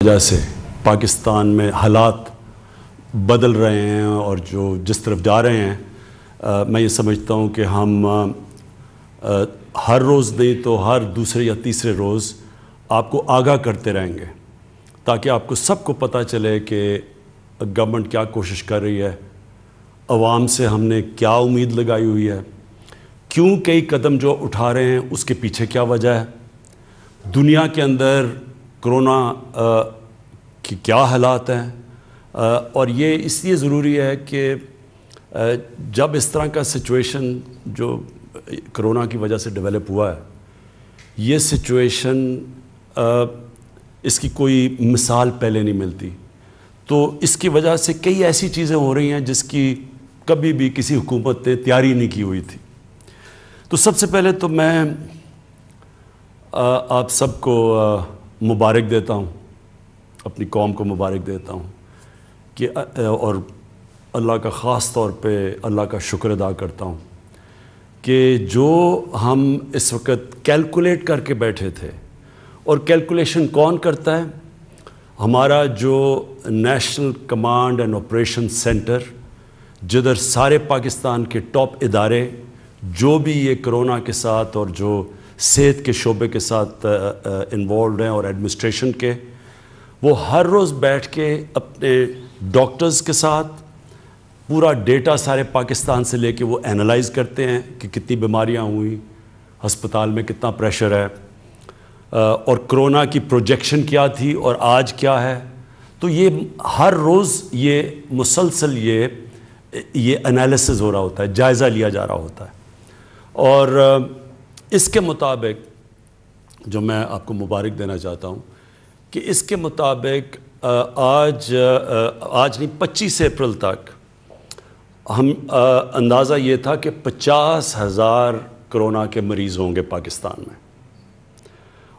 وجہ سے پاکستان میں حالات بدل رہے ہیں اور جو جس طرف جا رہے ہیں، میں یہ سمجھتا ہوں کہ ہم ہر روز نہیں تو ہر دوسرے یا تیسرے روز آپ کو آگاہ کرتے رہیں گے، تاکہ آپ کو سب کو پتہ چلے کہ گورنمنٹ کیا کوشش کر رہی ہے، عوام سے ہم نے کیا امید لگائی ہوئی ہے، کیوں کئی قدم جو اٹھا رہے ہیں اس کے پیچھے کیا وجہ ہے، دنیا کے اندر کرونا کی کیا حالات ہیں، اور یہ اس لیے ضروری ہے کہ جب اس طرح کا سچویشن جو کرونا کی وجہ سے ڈیولپ ہوا ہے، یہ سچویشن اس کی کوئی مثال پہلے نہیں ملتی، تو اس کی وجہ سے کئی ایسی چیزیں ہو رہی ہیں جس کی کبھی بھی کسی حکومت نے تیاری نہیں کی ہوئی تھی۔ تو سب سے پہلے تو میں آپ سب کو مبارک دیتا ہوں، اپنی قوم کو مبارک دیتا ہوں کہ اور اللہ کا خاص طور پہ اللہ کا شکر ادا کرتا ہوں کہ جو ہم اس وقت کیلکولیٹ کر کے بیٹھے تھے، اور کیلکولیشن کون کرتا ہے؟ ہمارا جو national command and operation centre, جدھر سارے پاکستان کے ٹاپ ادارے جو بھی یہ کرونا کے ساتھ اور جو صحت کے شعبے کے ساتھ انوالوڈ ہیں اور ایڈمنسٹریشن کے، وہ ہر روز بیٹھ کے اپنے ڈاکٹرز کے ساتھ پورا ڈیٹا سارے پاکستان سے لے کے وہ اینالائز کرتے ہیں کہ کتنی بیماریاں ہوئیں، ہسپتال میں کتنا پریشر ہے، اور کرونا کی پروجیکشن کیا تھی اور آج کیا ہے۔ تو یہ ہر روز یہ مسلسل یہ انالیسز ہو رہا ہوتا ہے، جائزہ لیا جا رہا ہوتا ہے، اور اس کے مطابق جو میں آپ کو مبارک دینا چاہتا ہوں کہ اس کے مطابق آج نہیں 25 اپریل تک ہم اندازہ یہ تھا کہ 50,000 کرونا کے مریض ہوں گے پاکستان میں،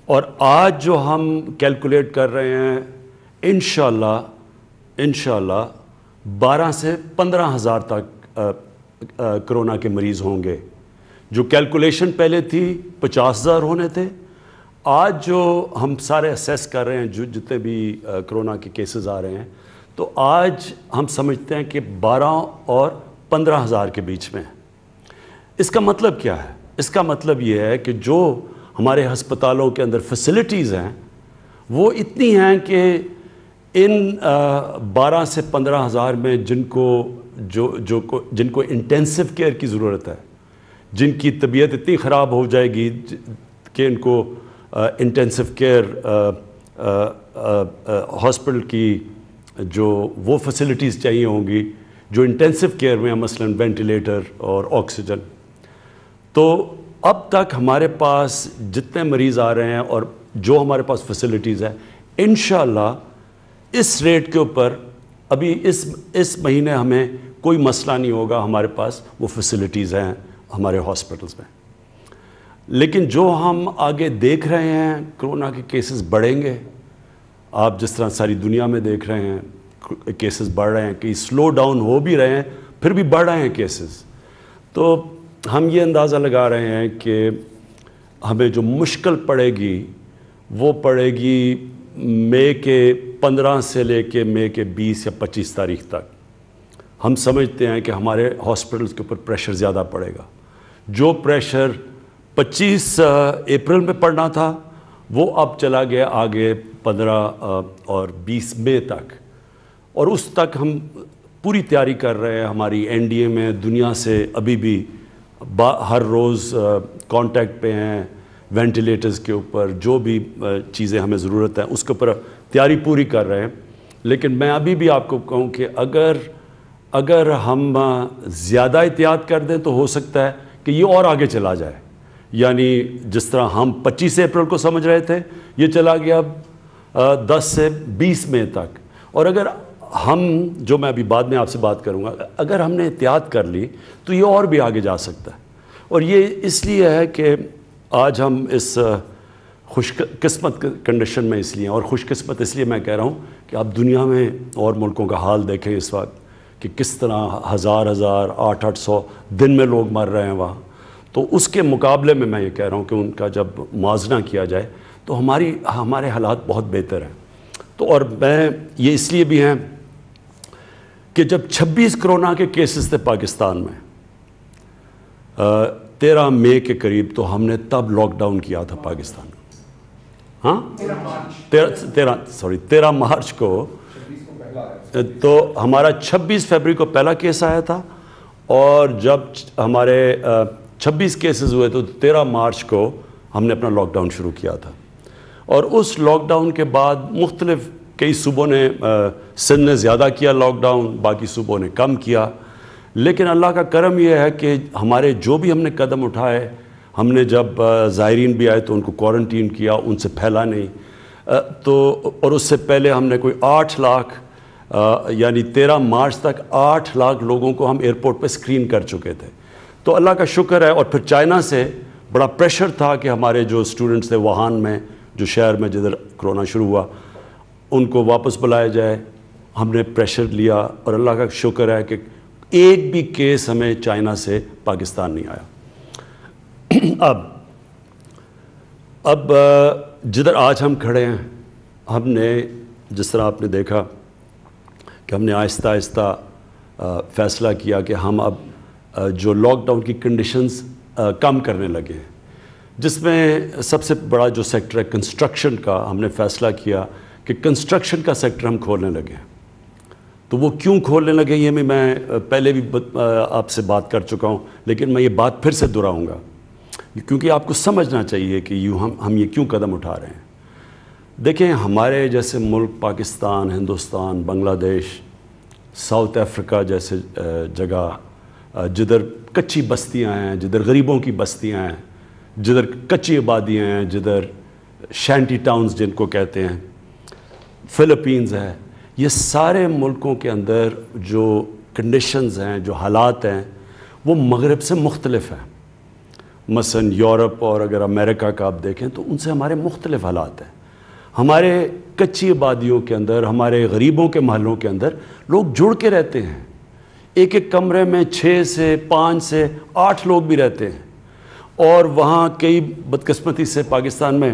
اور آج جو ہم کیلکولیٹ کر رہے ہیں انشاءاللہ 12 سے 15,000 تک کرونا کے مریض ہوں گے۔ جو کیلکولیشن پہلے تھی 50,000 ہونے تھے، آج جو ہم سارے اسیس کر رہے ہیں جو جتنے بھی کرونا کے کیسز آ رہے ہیں، تو آج ہم سمجھتے ہیں کہ 12 اور 15,000 کے بیچ میں۔ اس کا مطلب کیا ہے؟ اس کا مطلب یہ ہے کہ جو ہمارے ہسپتالوں کے اندر فیسلٹیز ہیں وہ اتنی ہیں کہ ان 12 سے 15,000 میں جن کو انٹینسو کیئر کی ضرورت ہے، جن کی طبیعت اتنی خراب ہو جائے گی کہ ان کو انٹینسو کیئر ہاسپٹل کی جو وہ فیسلٹیز چاہیے ہوں گی جو انٹینسو کیئر میں، مثلاً وینٹیلیٹر اور آکسیجن، تو اب تک ہمارے پاس جتنے مریض آ رہے ہیں اور جو ہمارے پاس فیسلٹیز ہیں، انشاءاللہ اس ریٹ کے اوپر ابھی اس مہینے ہمیں کوئی مسئلہ نہیں ہوگا، ہمارے پاس وہ فیسلٹیز ہیں ہمارے ہاسپٹلز میں۔ لیکن جو ہم آگے دیکھ رہے ہیں کرونا کے کیسز بڑھیں گے، آپ جس طرح ساری دنیا میں دیکھ رہے ہیں کیسز بڑھ رہے ہیں، کہ سلو ڈاؤن ہو بھی رہے ہیں پھر بھی بڑھ رہے ہیں کیسز، تو ہم یہ اندازہ لگا رہے ہیں کہ ہمیں جو مشکل پڑے گی وہ پڑے گی مئی کے 15 سے لے کے مئی کے 20 یا 25 تاریخ تک۔ ہم سمجھتے ہیں کہ ہمارے ہاسپٹلز کے اوپر پریشر زیادہ پڑے گا۔ جو پریشر 25 اپریل میں پڑنا تھا وہ اب چلا گیا آگے 15 اور 20 مئی تک، اور اس تک ہم پوری تیاری کر رہے ہیں۔ ہماری این ڈی اے میں دنیا سے ابھی بھی ہر روز کانٹیکٹ پہ ہیں، وینٹیلیٹرز کے اوپر جو بھی چیزیں ہمیں ضرورت ہے اس کے اوپر تیاری پوری کر رہے ہیں۔ لیکن میں ابھی بھی آپ کو کہوں کہ اگر ہم زیادہ احتیاط کر دیں تو ہو سکتا ہے کہ یہ اور آگے چلا جائے، یعنی جس طرح ہم 25 اپریل کو سمجھ رہے تھے یہ چلا گیا اب 10 سے 20 مئی تک، اور اگر ہم جو میں ابھی بعد میں آپ سے بات کروں گا، اگر ہم نے احتیاط کر لی تو یہ اور بھی آگے جا سکتا ہے۔ اور یہ اس لیے ہے کہ آج ہم اس خوش قسمت کنڈیشن میں اس لیے، اور خوش قسمت اس لیے میں کہہ رہا ہوں کہ آپ دنیا میں اور ملکوں کا حال دیکھیں اس وقت کہ کس طرح 1000 800 دن میں لوگ مر رہے ہیں وہاں، تو اس کے مقابلے میں یہ کہہ رہا ہوں کہ ان کا جب موازنہ کیا جائے تو ہمارے حالات بہت بہتر ہیں۔ تو اور میں یہ اس لیے بھی ہیں کہ جب 26 کرونا کے کیسز تھے پاکستان میں 13 مئی کے قریب، تو ہم نے تب لاک ڈاؤن کیا تھا پاکستان میں. ہاں 13 مارچ کو، تو ہمارا 26 فروری کو پہلا کیس آیا تھا، اور جب ہمارے 26 کیسز ہوئے تو 13 مارچ کو ہم نے اپنا لاک ڈاؤن شروع کیا تھا. اور اس لاک ڈاؤن کے بعد مختلف کئی صوبوں نے، سندھ نے زیادہ کیا لاک ڈاؤن، باقی صوبوں نے کم کیا. لیکن اللہ کا کرم یہ ہے کہ ہمارے جو بھی ہم نے قدم اٹھائے، ہم نے جب زائرین بھی آئے تو ان کو کوارنٹین کیا، ان سے پھیلا نہیں. اور اس سے پہلے ہم نے کوئی 8 لاکھ یعنی 13 مارچ تک 8 لاکھ لوگوں کو ہم ایئرپورٹ پہ اسکرین کر چکے تھے. تو اللہ کا شکر ہے. اور پھر چائنا سے بڑا پریشر تھا کہ ہمارے جو اسٹوڈنٹس تھے ووہان میں، جو شہر میں جدھر کرونا شروع ہوا، ان کو واپس بلایا جائے. ہم نے پریشر لیا، اور اللہ کا شکر ہے کہ ایک بھی کیس ہمیں چائنا سے پاکستان نہیں آیا. اب جدھر آج ہم کھڑے ہیں، ہم نے جس طرح آپ نے دیکھا کہ ہم نے آہستہ آہستہ فیصلہ کیا کہ ہم اب جو لاک ڈاؤن کی کنڈیشنز کم کرنے لگے ہیں، جس میں سب سے بڑا جو سیکٹر ہے کنسٹرکشن کا، ہم نے فیصلہ کیا کہ کنسٹرکشن کا سیکٹر ہم کھولنے لگے ہیں. تو وہ کیوں کھولنے لگے یہ میں پہلے بھی آپ سے بات کر چکا ہوں، لیکن میں یہ بات پھر سے دہراؤں گا کیونکہ آپ کو سمجھنا چاہیے کہ ہم یہ کیوں قدم اٹھا رہے ہیں. دیکھیں، ہمارے جیسے ملک پاکستان، ہندوستان، بنگلہ دیش، ساؤتھ افریقہ جیسے جگہ جدھر کچی بستیاں ہیں، جدھر غریبوں کی بستیاں ہیں، جدھر کچی آبادیاں ہیں، جدھر شینٹی ٹاؤنز جن کو کہتے ہیں، فلپینز ہے، یہ سارے ملکوں کے اندر جو کنڈیشنز ہیں، جو حالات ہیں، وہ مغرب سے مختلف ہیں. مثلا یورپ اور اگر امریکہ کا آپ دیکھیں تو ان سے ہمارے مختلف حالات ہیں. ہمارے کچی آبادیوں کے اندر، ہمارے غریبوں کے محلوں کے اندر لوگ جڑ کے رہتے ہیں. ایک ایک کمرے میں 6 سے 5 سے 8 لوگ بھی رہتے ہیں. اور وہاں کئی بدقسمتی سے پاکستان میں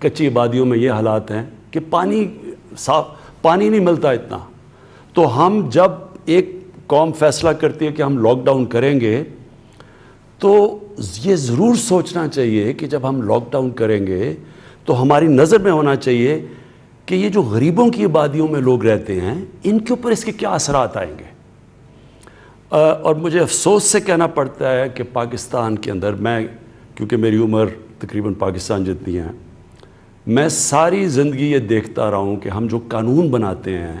کچی آبادیوں میں یہ حالات ہیں کہ پانی نہیں ملتا اتنا. تو ہم جب ایک قوم فیصلہ کرتی ہے کہ ہم لاک ڈاؤن کریں گے، تو یہ ضرور سوچنا چاہیے کہ جب ہم لاک ڈاؤن کریں گے تو ہماری نظر میں ہونا چاہیے کہ یہ جو غریبوں کی آبادیوں میں لوگ رہتے ہیں، ان کے اوپر اس کے کیا اثرات آئیں گے. اور مجھے افسوس سے کہنا پڑتا ہے کہ پاکستان کے اندر، میں کیونکہ میری عمر تقریباً پاکستان جتنی ہے، میں ساری زندگی یہ دیکھتا رہا ہوں کہ ہم جو قانون بناتے ہیں،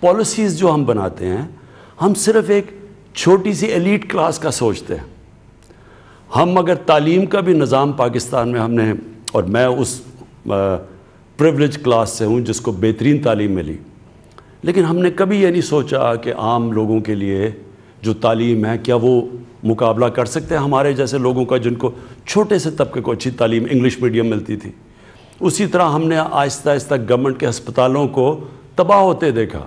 پالیسیز جو ہم بناتے ہیں، ہم صرف ایک چھوٹی سی ایلیٹ کلاس کا سوچتے ہیں. ہم اگر تعلیم کا بھی نظام پاکستان میں ہم نے، اور میں اس پریولیج کلاس سے ہوں جس کو بہترین تعلیم ملی، لیکن ہم نے کبھی یہ نہیں سوچا کہ عام لوگوں کے لیے جو تعلیم ہے کیا وہ مقابلہ کر سکتے ہیں ہمارے جیسے لوگوں کا جن کو چھوٹے سے طبقے کو اچھی تعلیم انگلش میڈیم ملتی تھی. اسی طرح ہم نے آہستہ آہستہ گورنمنٹ کے ہسپتالوں کو تباہ ہوتے دیکھا.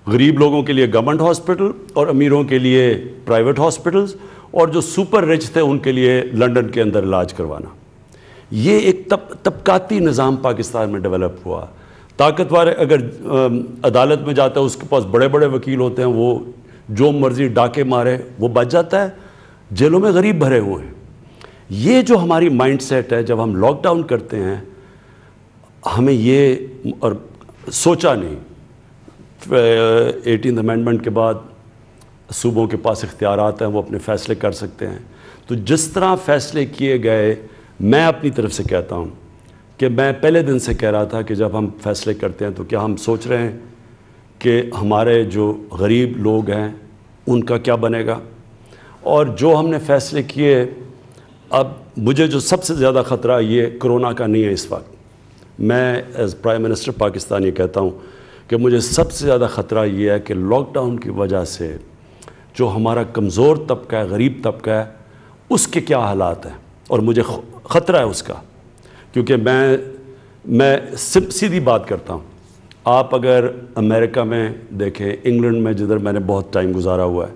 غریب لوگوں کے لیے گورنمنٹ ہاسپٹل اور امیروں کے لیے پرائیویٹ ہاسپٹلز، اور جو سپر رچ تھے ان کے لیے لنڈن کے اندر علاج کروانا. یہ ایک طبقاتی نظام پاکستان میں ڈیولپ ہوا. طاقتور اگر عدالت میں جاتا ہے، اس کے پاس بڑے بڑے وکیل ہوتے ہیں، وہ جو مرضی ڈاکے مارے وہ بچ جاتا ہے. جیلوں میں غریب بھرے ہوئے ہیں. یہ جو ہماری مائنڈ سیٹ ہے، جب ہم لاک ڈاؤن کرتے ہیں، ہمیں یہ اور سوچا نہیں. 18th امینڈمنٹ کے بعد صوبوں کے پاس اختیارات ہیں، وہ اپنے فیصلے کر سکتے ہیں. تو جس طرح فیصلے کیے گئے، میں اپنی طرف سے کہتا ہوں کہ میں پہلے دن سے کہہ رہا تھا کہ جب ہم فیصلے کرتے ہیں تو کیا ہم سوچ رہے ہیں کہ ہمارے جو غریب لوگ ہیں ان کا کیا بنے گا. اور جو ہم نے فیصلے کیے، اب مجھے جو سب سے زیادہ خطرہ یہ کرونا کا نہیں ہے اس وقت. میں ایز پرائم منسٹر پاکستان یہ کہتا ہوں کہ مجھے سب سے زیادہ خطرہ یہ ہے کہ لاک ڈاؤن کی وجہ سے جو ہمارا کمزور طبقہ ہے، غریب طبقہ ہے، اس کے کیا حالات ہیں. اور مجھے خطرہ ہے اس کا، کیونکہ میں سیدھی بات کرتا ہوں. آپ اگر امریکہ میں دیکھیں، انگلینڈ میں جدھر میں نے بہت ٹائم گزارا ہوا ہے،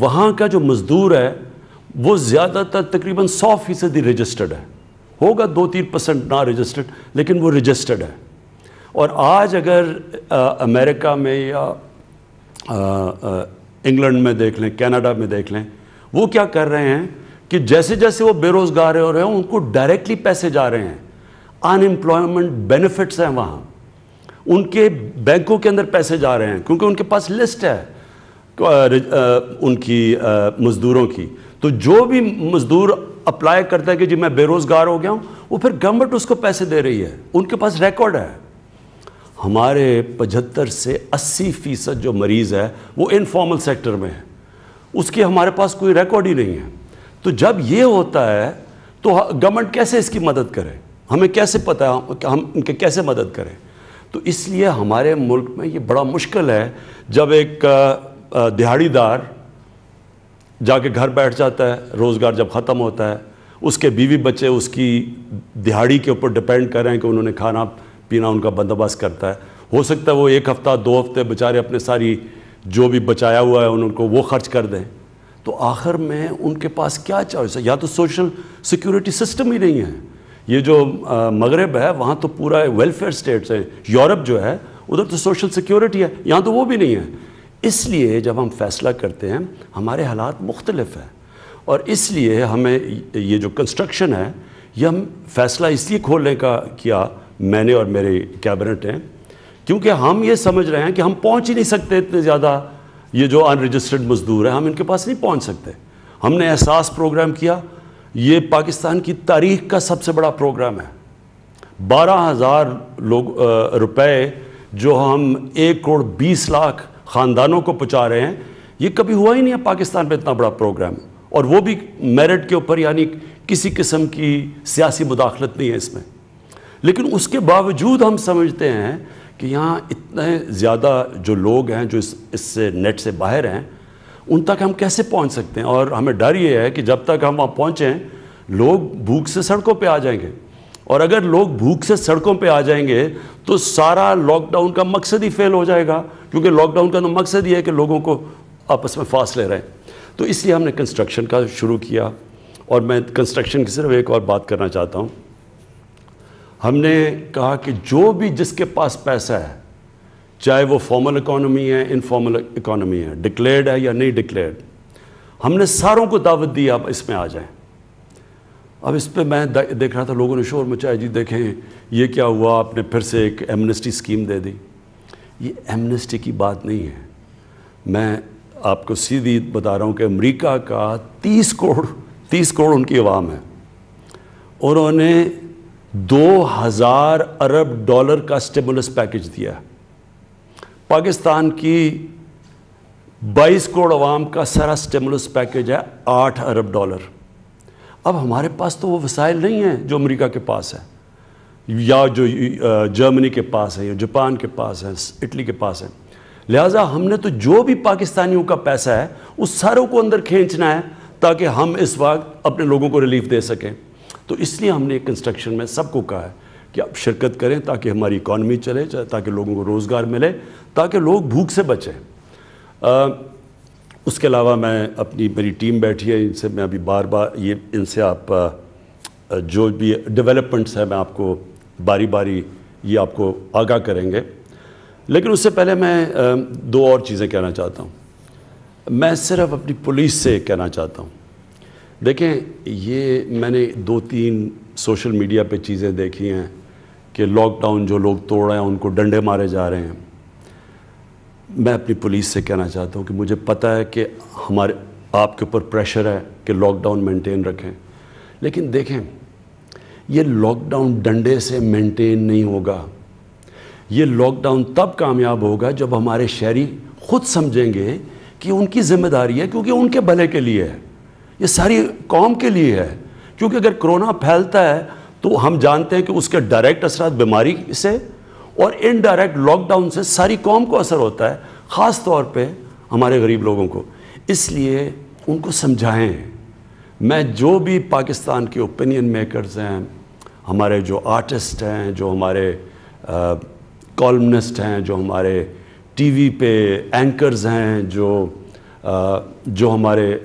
وہاں کا جو مزدور ہے وہ زیادہ تر تقریباً 100% رجسٹرڈ ہے. ہوگا 2-3% نا رجسٹرڈ، لیکن وہ رجسٹرڈ ہے. اور آج اگر امریکہ میں یا انگلینڈ میں دیکھ لیں، کینیڈا میں دیکھ لیں، وہ کیا کر رہے ہیں کہ جیسے جیسے وہ بے روزگار ہو رہے ہیں ان کو ڈائریکٹلی پیسے جا رہے ہیں، ان امپلائمنٹ بینیفٹس ہیں وہاں، ان کے بینکوں کے اندر پیسے جا رہے ہیں کیونکہ ان کے پاس لسٹ ہے ان کی مزدوروں کی. تو جو بھی مزدور اپلائی کرتا ہے کہ جی میں بے روزگار ہو گیا ہوں، وہ پھر گورنمنٹ اس کو پیسے دے رہی ہے، ان کے پاس ریکارڈ ہے. ہمارے 75 سے 80% جو مریض ہے وہ انفارمل سیکٹر میں ہے، اس کی ہمارے پاس کوئی ریکارڈ ہی نہیں ہے. تو جب یہ ہوتا ہے تو گورنمنٹ کیسے اس کی مدد کرے؟ ہمیں کیسے پتہ ہے کہ ہم ان کے کیسے مدد کریں؟ تو اس لیے ہمارے ملک میں یہ بڑا مشکل ہے جب ایک دہاڑی دار جا کے گھر بیٹھ جاتا ہے، روزگار جب ختم ہوتا ہے، اس کے بیوی بچے اس کی دہاڑی کے اوپر ڈپینڈ کر رہے ہیں کہ انہوں نے کھانا پینا ان کا بندوبست کرتا ہے. ہو سکتا ہے وہ 1 ہفتہ 2 ہفتے بیچارے اپنے ساری جو بھی بچایا ہوا ہے ان کو وہ خرچ کر دیں. تو آخر میں ان کے پاس کیا چوائس ہے؟ یا تو سوشل سیکیورٹی سسٹم ہی نہیں ہے. یہ جو مغرب ہے وہاں تو پورا ویلفیئر سٹیٹس ہیں، یورپ جو ہے ادھر تو سوشل سیکیورٹی ہے، یہاں تو وہ بھی نہیں ہے. اس لیے جب ہم فیصلہ کرتے ہیں ہمارے حالات مختلف ہیں، اور اس لیے ہمیں یہ جو کنسٹرکشن ہے یہ ہم فیصلہ اس لیے کھولنے کا کیا، میں نے اور میرے کیبنٹ ہیں، کیونکہ ہم یہ سمجھ رہے ہیں کہ ہم پہنچ ہی نہیں سکتے اتنے زیادہ یہ جو ان رجسٹرڈ مزدور ہیں، ہم ان کے پاس نہیں پہنچ سکتے. ہم نے احساس پروگرام کیا، یہ پاکستان کی تاریخ کا سب سے بڑا پروگرام ہے. 12,000 روپے جو ہم 1,20,00,000 خاندانوں کو پہنچا رہے ہیں، یہ کبھی ہوا ہی نہیں ہے پاکستان میں اتنا بڑا پروگرام، اور وہ بھی میرٹ کے اوپر، یعنی کسی قسم کی سیاسی مداخلت نہیں ہے اس میں. لیکن اس کے باوجود ہم سمجھتے ہیں کہ یہاں اتنے زیادہ جو لوگ ہیں جو اس سے نیٹ سے باہر ہیں، ان تک ہم کیسے پہنچ سکتے ہیں؟ اور ہمیں ڈر یہ ہے کہ جب تک ہم وہاں پہنچیں لوگ بھوک سے سڑکوں پہ آ جائیں گے، اور اگر لوگ بھوک سے سڑکوں پہ آ جائیں گے تو سارا لاک ڈاؤن کا مقصد ہی فیل ہو جائے گا، کیونکہ لاک ڈاؤن کا تو مقصد یہ ہے کہ لوگوں کو آپس میں فاصلے رہیں. تو اس لیے ہم نے کنسٹرکشن کا شروع کیا. اور میں کنسٹرکشن کی صرف ایک اور بات کرنا چاہتا ہوں. ہم نے کہا کہ جو بھی جس کے پاس پیسہ ہے، چاہے وہ فارمل اکانومی ہے، انفارمل اکانومی ہے، ڈکلیئرڈ ہے یا نہیں ڈکلیئرڈ، ہم نے ساروں کو دعوت دی آپ اس میں آ جائیں. اب اس پہ میں دیکھ رہا تھا لوگوں نے شور مچایا، جی دیکھیں یہ کیا ہوا، آپ نے پھر سے ایک ایمنسٹی اسکیم دے دی. یہ ایمنسٹی کی بات نہیں ہے. میں آپ کو سیدھی بتا رہا ہوں کہ امریکہ کا 30 کروڑ ان کی عوام ہے، اور انہوں نے 2,000 ارب ڈالر کا اسٹیمولس پیکج دیا. پاکستان کی 22 کروڑ عوام کا سارا اسٹیمولس پیکج ہے 8 ارب ڈالر. اب ہمارے پاس تو وہ وسائل نہیں ہیں جو امریکہ کے پاس ہے، یا جو جرمنی کے پاس ہے، یا جاپان کے پاس ہے، اٹلی کے پاس ہے. لہٰذا ہم نے تو جو بھی پاکستانیوں کا پیسہ ہے اس ساروں کو اندر کھینچنا ہے تاکہ ہم اس وقت اپنے لوگوں کو ریلیف دے سکیں. تو اس لیے ہم نے کنسٹرکشن میں سب کو کہا ہے کہ آپ شرکت کریں تاکہ ہماری اکانومی چلے، تاکہ لوگوں کو روزگار ملے، تاکہ لوگ بھوک سے بچیں. اس کے علاوہ میں میری ٹیم بیٹھی ہے، ان سے میں ابھی بار بار ان سے آپ جو بھی ڈیولپمنٹس ہیں میں آپ کو باری باری یہ آپ کو آگاہ کریں گے. لیکن اس سے پہلے میں 2 اور چیزیں کہنا چاہتا ہوں. میں صرف اپنی پولیس سے کہنا چاہتا ہوں. دیکھیں یہ میں نے 2-3 سوشل میڈیا پہ چیزیں دیکھی ہیں کہ لاک ڈاؤن جو لوگ توڑ رہے ہیں ان کو ڈنڈے مارے جا رہے ہیں. میں اپنی پولیس سے کہنا چاہتا ہوں کہ مجھے پتہ ہے کہ آپ کے اوپر پریشر ہے کہ لاک ڈاؤن مینٹین رکھیں، لیکن دیکھیں یہ لاک ڈاؤن ڈنڈے سے مینٹین نہیں ہوگا. یہ لاک ڈاؤن تب کامیاب ہوگا جب ہمارے شہری خود سمجھیں گے کہ ان کی ذمہ داری ہے، کیونکہ ان کے بھلے کے لیے ہے، یہ ساری قوم کے لیے ہے. کیونکہ اگر کرونا پھیلتا ہے تو ہم جانتے ہیں کہ اس کے ڈائریکٹ اثرات بیماری سے اور انڈائریکٹ لاک ڈاؤن سے ساری قوم کو اثر ہوتا ہے، خاص طور پہ ہمارے غریب لوگوں کو. اس لیے ان کو سمجھائیں. میں جو بھی پاکستان کے اوپینین میکرز ہیں، ہمارے جو آرٹسٹ ہیں، جو ہمارے کالمنسٹ ہیں، جو ہمارے ٹی وی پہ اینکرز ہیں، جو ہمارے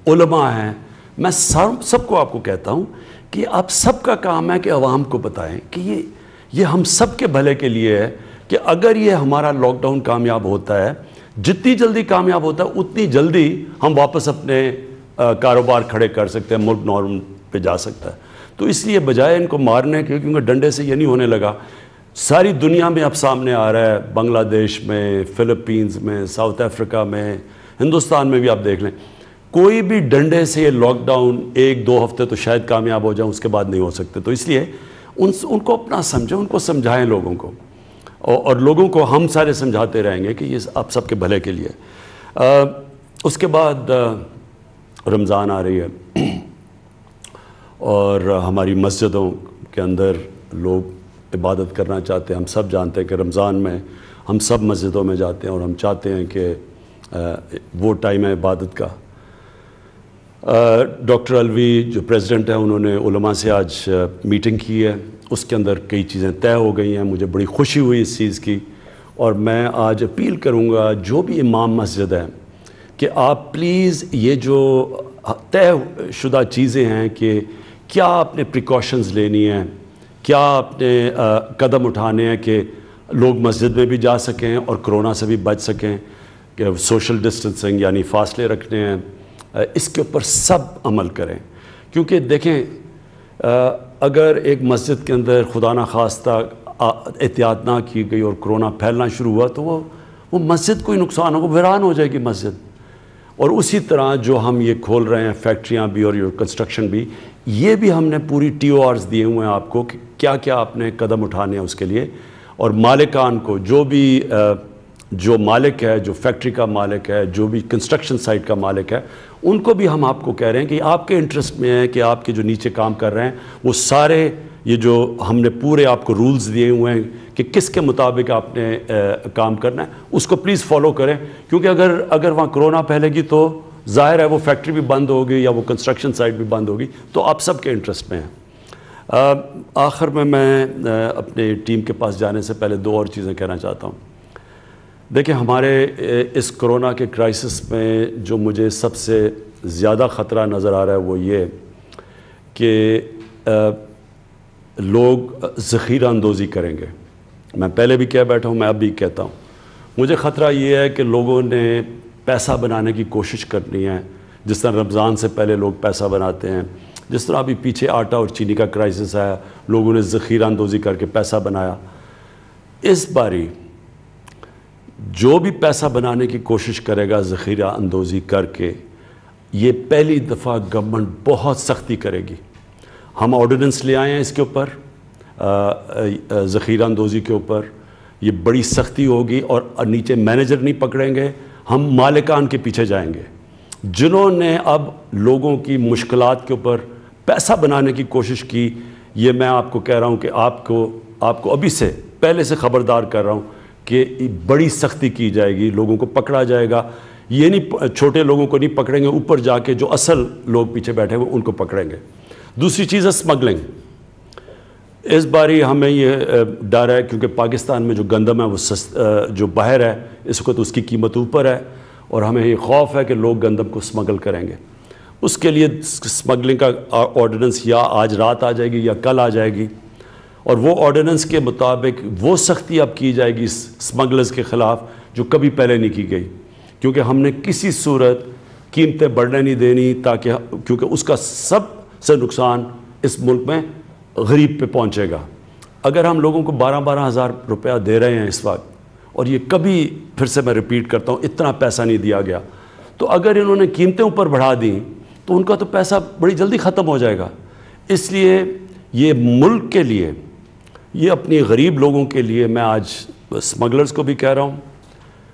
علماء ہیں، میں سب کو آپ کو کہتا ہوں کہ آپ سب کا کام ہے کہ عوام کو بتائیں کہ یہ ہم سب کے بھلے کے لیے ہے کہ اگر یہ ہمارا لاک ڈاؤن کامیاب ہوتا ہے، جتنی جلدی کامیاب ہوتا ہے اتنی جلدی ہم واپس اپنے کاروبار کھڑے کر سکتے ہیں، ملک نارم پہ جا سکتا ہے. تو اس لیے بجائے ان کو مارنے کے، کیونکہ ڈنڈے سے یہ نہیں ہونے لگا، ساری دنیا میں اب سامنے آ رہا ہے، بنگلہ دیش میں، فلپینز میں، ساؤتھ افریقہ میں، ہندوستان میں بھی آپ دیکھ لیں، کوئی بھی ڈنڈے سے یہ لاک ڈاؤن 1-2 ہفتے تو شاید کامیاب ہو جائیں، اس کے بعد نہیں ہو سکتے. تو اس لیے ان کو اپنا سمجھیں، ان کو سمجھائیں لوگوں کو، اور لوگوں کو ہم سارے سمجھاتے رہیں گے کہ یہ آپ سب کے بھلے کے لیے. اس کے بعد رمضان آ رہی ہے، اور ہماری مسجدوں کے اندر لوگ عبادت کرنا چاہتے ہیں. ہم سب جانتے ہیں کہ رمضان میں ہم سب مسجدوں میں جاتے ہیں، اور ہم چاہتے ہیں کہ وہ ٹائم ہے عبادت کا. ڈاکٹر الوی جو پریزیڈنٹ ہیں، انہوں نے علماء سے آج میٹنگ کی ہے، اس کے اندر کئی چیزیں طے ہو گئی ہیں. مجھے بڑی خوشی ہوئی اس چیز کی، اور میں آج اپیل کروں گا جو بھی امام مسجد ہیں کہ آپ پلیز یہ جو طے شدہ چیزیں ہیں کہ کیا آپ نے پریکاشنز لینی ہیں، کیا آپ نے قدم اٹھانے ہیں کہ لوگ مسجد میں بھی جا سکیں اور کرونا سے بھی بچ سکیں، کہ سوشل ڈسٹنسنگ یعنی فاصلے رکھنے ہیں، اس کے اوپر سب عمل کریں. کیونکہ دیکھیں اگر ایک مسجد کے اندر خدا نخواستہ احتیاط نہ کی گئی اور کرونا پھیلنا شروع ہوا تو وہ مسجد کو ہی نقصان ہوگا، ویران ہو جائے گی مسجد. اور اسی طرح جو ہم یہ کھول رہے ہیں فیکٹریاں بھی اور یہ کنسٹرکشن بھی، یہ بھی ہم نے پوری TORs دیے ہوئے ہیں آپ کو کہ کیا کیا آپ نے قدم اٹھانے ہیں اس کے لیے. اور مالکان کو، جو مالک ہے، جو فیکٹری کا مالک ہے، جو بھی کنسٹرکشن سائٹ کا مالک ہے، ان کو بھی ہم آپ کو کہہ رہے ہیں کہ آپ کے انٹرسٹ میں ہے کہ آپ کے جو نیچے کام کر رہے ہیں وہ سارے یہ جو ہم نے پورے آپ کو رولز دیے ہوئے ہیں کہ کس کے مطابق آپ نے کام کرنا ہے، اس کو پلیز فالو کریں. کیونکہ اگر وہاں کرونا پھیلے گی تو ظاہر ہے وہ فیکٹری بھی بند ہوگی یا وہ کنسٹرکشن سائٹ بھی بند ہوگی، تو آپ سب کے انٹرسٹ میں ہیں. آخر میں اپنے ٹیم کے پاس جانے سے پہلے 2 اور چیزیں کہنا چاہتا ہوں. دیکھیں ہمارے اس کرونا کے کرائسس میں جو مجھے سب سے زیادہ خطرہ نظر آ رہا ہے وہ یہ کہ لوگ ذخیرہ اندوزی کریں گے. میں پہلے بھی کہہ بیٹھا ہوں، میں اب بھی کہتا ہوں، مجھے خطرہ یہ ہے کہ لوگوں نے پیسہ بنانے کی کوشش کرنی ہے، جس طرح رمضان سے پہلے لوگ پیسہ بناتے ہیں، جس طرح ابھی پیچھے آٹا اور چینی کا کرائسس آیا، لوگوں نے ذخیرہ اندوزی کر کے پیسہ بنایا. اس باری جو بھی پیسہ بنانے کی کوشش کرے گا ذخیرہ اندوزی کر کے، یہ پہلی دفعہ گورنمنٹ بہت سختی کرے گی. ہم آرڈیننس لے آئے ہیں اس کے اوپر، ذخیرہ اندوزی کے اوپر یہ بڑی سختی ہوگی، اور نیچے مینیجر نہیں پکڑیں گے، ہم مالکان کے پیچھے جائیں گے جنہوں نے اب لوگوں کی مشکلات کے اوپر پیسہ بنانے کی کوشش کی. یہ میں آپ کو کہہ رہا ہوں کہ آپ کو ابھی سے پہلے سے خبردار کر رہا ہوں کہ بڑی سختی کی جائے گی، لوگوں کو پکڑا جائے گا. یہ نہیں چھوٹے لوگوں کو نہیں پکڑیں گے، اوپر جا کے جو اصل لوگ پیچھے بیٹھے ہوئے ان کو پکڑیں گے. دوسری چیز ہے اسمگلنگ. اس باری ہمیں یہ ڈر ہے کیونکہ پاکستان میں جو گندم ہے وہ جو باہر ہے اس وقت اس کی قیمت اوپر ہے، اور ہمیں یہ خوف ہے کہ لوگ گندم کو اسمگل کریں گے. اس کے لیے اسمگلنگ کا آرڈیننس یا آج رات آ جائے گی یا کل آ جائے گی، اور وہ آرڈیننس کے مطابق وہ سختی اب کی جائے گی اسمگلرز کے خلاف جو کبھی پہلے نہیں کی گئی. کیونکہ ہم نے کسی صورت قیمتیں بڑھنے نہیں دینی، کیونکہ اس کا سب سے نقصان اس ملک میں غریب پہ پہنچے گا. اگر ہم لوگوں کو 12 ہزار روپیہ دے رہے ہیں اس وقت، اور یہ کبھی پھر سے میں ریپیٹ کرتا ہوں اتنا پیسہ نہیں دیا گیا، تو اگر انہوں نے قیمتیں اوپر بڑھا دیں تو ان کا تو پیسہ بڑی جلدی ختم ہو جائے گا. اس لیے یہ ملک کے لیے، یہ اپنی غریب لوگوں کے لیے، میں آج اسمگلرز کو بھی کہہ رہا ہوں،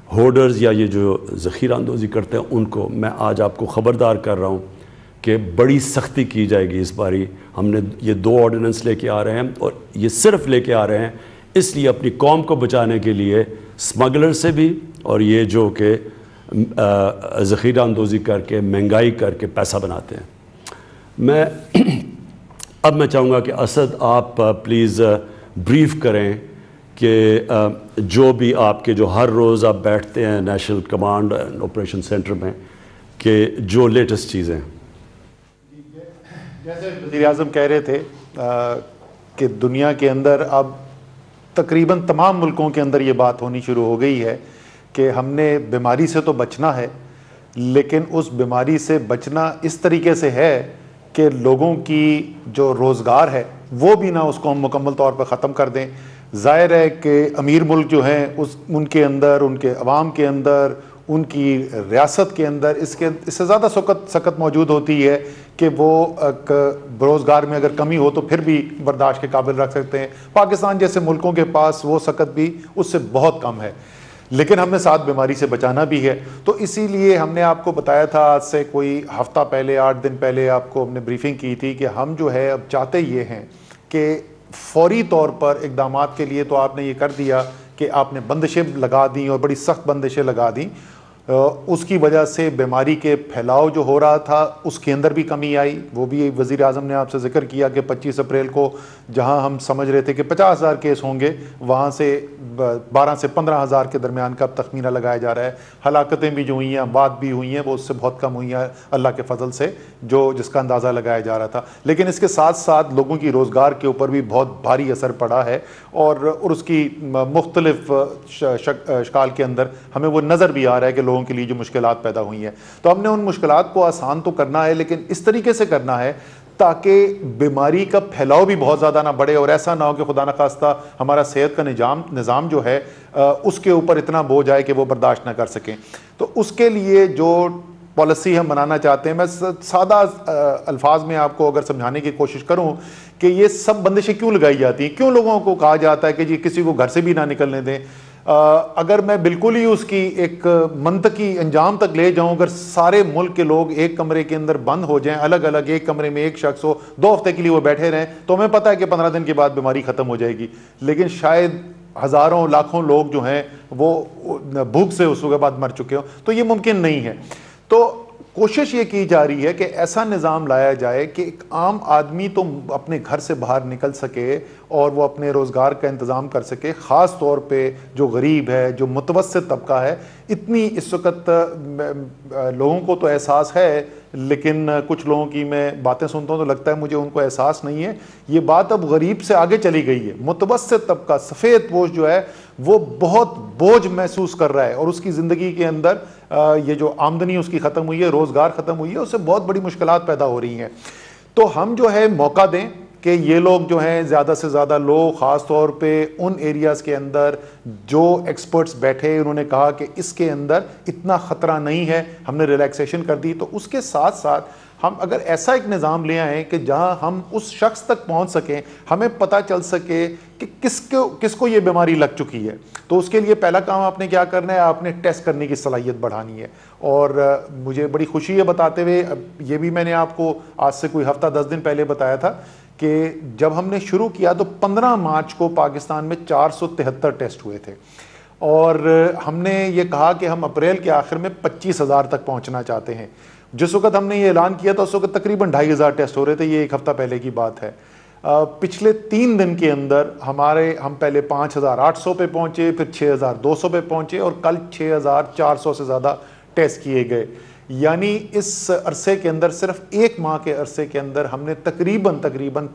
ہولڈرز یا یہ جو ذخیرہ اندوزی کرتے ہیں ان کو میں آج آپ کو خبردار کر رہا ہوں کہ بڑی سختی کی جائے گی. اس باری ہم نے یہ 2 آرڈیننس لے کے آ رہے ہیں، اور یہ صرف لے کے آ رہے ہیں اس لیے اپنی قوم کو بچانے کے لیے، اسمگلر سے بھی اور یہ جو کہ ذخیرہ اندوزی کر کے مہنگائی کر کے پیسہ بناتے ہیں. اب میں چاہوں گا کہ اسد آپ پلیز بریف کریں کہ جو بھی آپ کے جو ہر روز آپ بیٹھتے ہیں national command and operation centre میں، کہ جو لیٹسٹ چیزیں. جیسے وزیر اعظم کہہ رہے تھے کہ دنیا کے اندر اب تقریباً تمام ملکوں کے اندر یہ بات ہونی شروع ہو گئی ہے کہ ہم نے بیماری سے تو بچنا ہے، لیکن اس بیماری سے بچنا اس طریقے سے ہے کہ لوگوں کی جو روزگار ہے وہ بھی نہ اس کو ہم مکمل طور پر ختم کر دیں۔ ظاہر ہے کہ امیر ملک جو ہیں ان کے اندر، ان کے عوام کے اندر، ان کی ریاست کے اندر اس سے زیادہ سکت موجود ہوتی ہے کہ وہ روزگار میں اگر کمی ہو تو پھر بھی برداشت کے قابل رکھ سکتے ہیں۔ پاکستان جیسے ملکوں کے پاس وہ سکت بھی اس سے بہت کم ہے، لیکن ہم نے ساتھ بیماری سے بچانا بھی ہے۔ تو اسی لیے ہم نے آپ کو بتایا تھا آج سے کوئی ہفتہ پہلے، 8 دن پہلے آپ کو ہم نے بریفنگ کی تھی کہ ہم جو ہے اب چاہتے یہ ہیں کہ فوری طور پر اقدامات کے لیے تو آپ نے یہ کر دیا کہ آپ نے بندشیں لگا دیں اور بڑی سخت بندشیں لگا دیں، اس کی وجہ سے بیماری کے پھیلاؤ جو ہو رہا تھا اس کے اندر بھی کمی آئی۔ وہ بھی وزیر اعظم نے آپ سے ذکر کیا کہ 25 اپریل کو جہاں ہم سمجھ رہے تھے کہ 50,000 کیس ہوں گے، وہاں سے 12 سے 15,000 کے درمیان کا تخمینہ لگایا جا رہا ہے۔ ہلاکتیں بھی جو ہوئی ہیں، اموات بھی ہوئی ہیں، وہ اس سے بہت کم ہوئی ہیں اللہ کے فضل سے، جس کا اندازہ لگایا جا رہا تھا۔ لیکن اس کے ساتھ ساتھ لوگوں کی روزگار کے اوپر بھی بہت بھاری اثر پڑا ہے، اور اس کی مختلف اشکال کے اندر ہمیں وہ نظر بھی آ رہا ہے کہ لوگوں کے لیے جو مشکلات پیدا ہوئی ہیں۔ تو ہم نے ان مشکلات کو آسان تو کرنا ہے، لیکن اس طریقے سے کرنا ہے تاکہ بیماری کا پھیلاؤ بھی بہت زیادہ نہ بڑھے، اور ایسا نہ ہو کہ خدا نخواستہ ہمارا صحت کا نظام جو ہے اس کے اوپر اتنا بوجھ آئے کہ وہ برداشت نہ کر سکیں۔ تو اس کے لیے جو پالیسی ہم بنانا چاہتے ہیں، میں سادہ الفاظ میں آپ کو اگر سمجھانے کی کوشش کروں کہ یہ سب بندشیں کیوں لگائی جاتی ہیں، کیوں لوگوں کو کہا جاتا ہے کہ جی کسی کو گھر سے بھی نہ نکلنے دیں۔ اگر میں بالکل ہی اس کی ایک منطقی انجام تک لے جاؤں، اگر سارے ملک کے لوگ ایک کمرے کے اندر بند ہو جائیں، الگ الگ ایک کمرے میں ایک شخص ہو، 2 ہفتے کے لیے وہ بیٹھے رہیں، تو ہمیں پتہ ہے کہ 15 دن کے بعد بیماری ختم ہو جائے گی، لیکن شاید ہزاروں لاکھوں لوگ جو ہیں وہ بھوک سے اس کے بعد مر چکے ہوں، تو یہ ممکن نہیں ہے۔ تو کوشش یہ کی جا رہی ہے کہ ایسا نظام لایا جائے کہ ایک عام آدمی تو اپنے گھر سے باہر نکل سکے اور وہ اپنے روزگار کا انتظام کر سکے، خاص طور پہ جو غریب ہے، جو متوسط طبقہ ہے۔ اتنی اس وقت لوگوں کو تو احساس ہے، لیکن کچھ لوگوں کی میں باتیں سنتا ہوں تو لگتا ہے مجھے ان کو احساس نہیں ہے۔ یہ بات اب غریب سے آگے چلی گئی ہے، متوسط طبقہ، سفید پوش جو ہے وہ بہت بوجھ محسوس کر رہا ہے، اور اس کی زندگی کے اندر یہ جو آمدنی اس کی ختم ہوئی ہے، روزگار ختم ہوئی ہے، اس سے بہت بڑی مشکلات پیدا ہو رہی ہیں۔ تو ہم جو ہے موقع دیں کہ یہ لوگ جو ہیں زیادہ سے زیادہ لوگ، خاص طور پہ ان ایریاز کے اندر جو ایکسپرٹس بیٹھے، انہوں نے کہا کہ اس کے اندر اتنا خطرہ نہیں ہے، ہم نے ریلیکسیشن کر دی۔ تو اس کے ساتھ ساتھ ہم اگر ایسا ایک نظام لے آئیں کہ جہاں ہم اس شخص تک پہنچ سکیں، ہمیں پتہ چل سکے کہ کس کو یہ بیماری لگ چکی ہے، تو اس کے لیے پہلا کام آپ نے کیا کرنا ہے، آپ نے ٹیسٹ کرنے کی صلاحیت بڑھانی ہے۔ اور مجھے بڑی خوشی ہے بتاتے ہوئے، یہ بھی میں نے آپ کو آج سے کوئی ہفتہ 10 دن پہلے بتایا تھا کہ جب ہم نے شروع کیا تو 15 مارچ کو پاکستان میں 473 ٹیسٹ ہوئے تھے، اور ہم نے یہ کہا کہ ہم اپریل کے آخر میں 25,000 تک پہنچنا چاہتے ہیں۔ جس وقت ہم نے یہ اعلان کیا تھا اس وقت تقریباً 2,500 ٹیسٹ ہو رہے تھے، یہ ایک ہفتہ پہلے کی بات ہے۔ پچھلے 3 دن کے اندر ہم پہلے 5,800 پہ پہنچے، پھر 6,200 پہ پہنچے، اور کل 6,400 سے زیادہ ٹیسٹ کیے گئے۔ یعنی اس عرصے کے اندر، صرف 1 ماہ کے عرصے کے اندر ہم نے تقریباً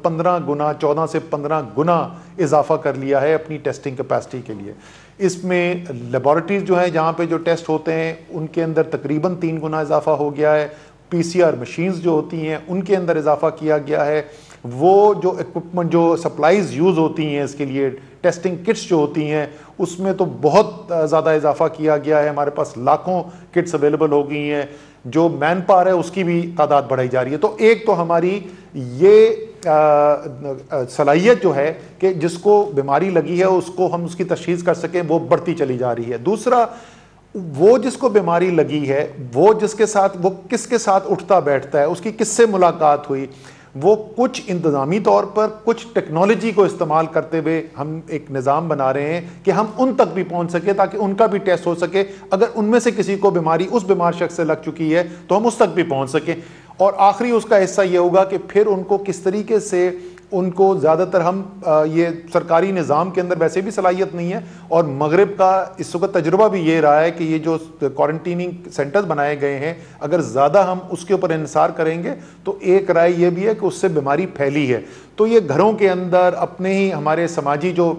15 گنا، 14 سے 15 گنا اضافہ کر لیا ہے اپنی ٹیسٹنگ کیپیسٹی کے لیے۔ اس میں لیبارٹریز جو ہیں جہاں پہ جو ٹیسٹ ہوتے ہیں ان کے اندر تقریباً 3 گنا اضافہ ہو گیا ہے۔ PCR مشینز جو ہوتی ہیں ان کے اندر اضافہ کیا گیا ہے۔ وہ جو ایکوپمنٹ، جو سپلائز یوز ہوتی ہیں اس کے لیے، ٹیسٹنگ کٹس جو ہوتی ہیں، اس میں تو بہت زیادہ اضافہ کیا گیا ہے۔ ہمارے پاس لاکھوں کٹس اویلیبل ہو گئی ہیں۔ جو مین پاور ہے اس کی بھی تعداد بڑھائی جا رہی ہے۔ تو ایک تو ہماری یہ صلاحیت جو ہے کہ جس کو بیماری لگی ہے اس کو ہم اس کی تشخیص کر سکیں، وہ بڑھتی چلی جا رہی ہے۔ دوسرا، وہ جس کو بیماری لگی ہے، وہ جس کے ساتھ، وہ کس کے ساتھ اٹھتا بیٹھتا ہے، اس کی کس سے ملاقات ہوئی، وہ کچھ انتظامی طور پر، کچھ ٹیکنالوجی کو استعمال کرتے ہوئے ہم ایک نظام بنا رہے ہیں کہ ہم ان تک بھی پہنچ سکے تاکہ ان کا بھی ٹیسٹ ہو سکے۔ اگر ان میں سے کسی کو بیماری اس بیمار شخص سے لگ چکی ہے تو ہم اس تک بھی پہنچ سکیں۔ اور آخری اس کا حصہ یہ ہوگا کہ پھر ان کو کس طریقے سے ان کو زیادہ تر ہم یہ سرکاری نظام کے اندر ویسے بھی صلاحیت نہیں ہے، اور مغرب کا اس وقت تجربہ بھی یہ رہا ہے کہ یہ جو کوارنٹیننگ سینٹرز بنائے گئے ہیں، اگر زیادہ ہم اس کے اوپر انحصار کریں گے تو ایک رائے یہ بھی ہے کہ اس سے بیماری پھیلی ہے. تو یہ گھروں کے اندر اپنے ہی ہمارے سماجی جو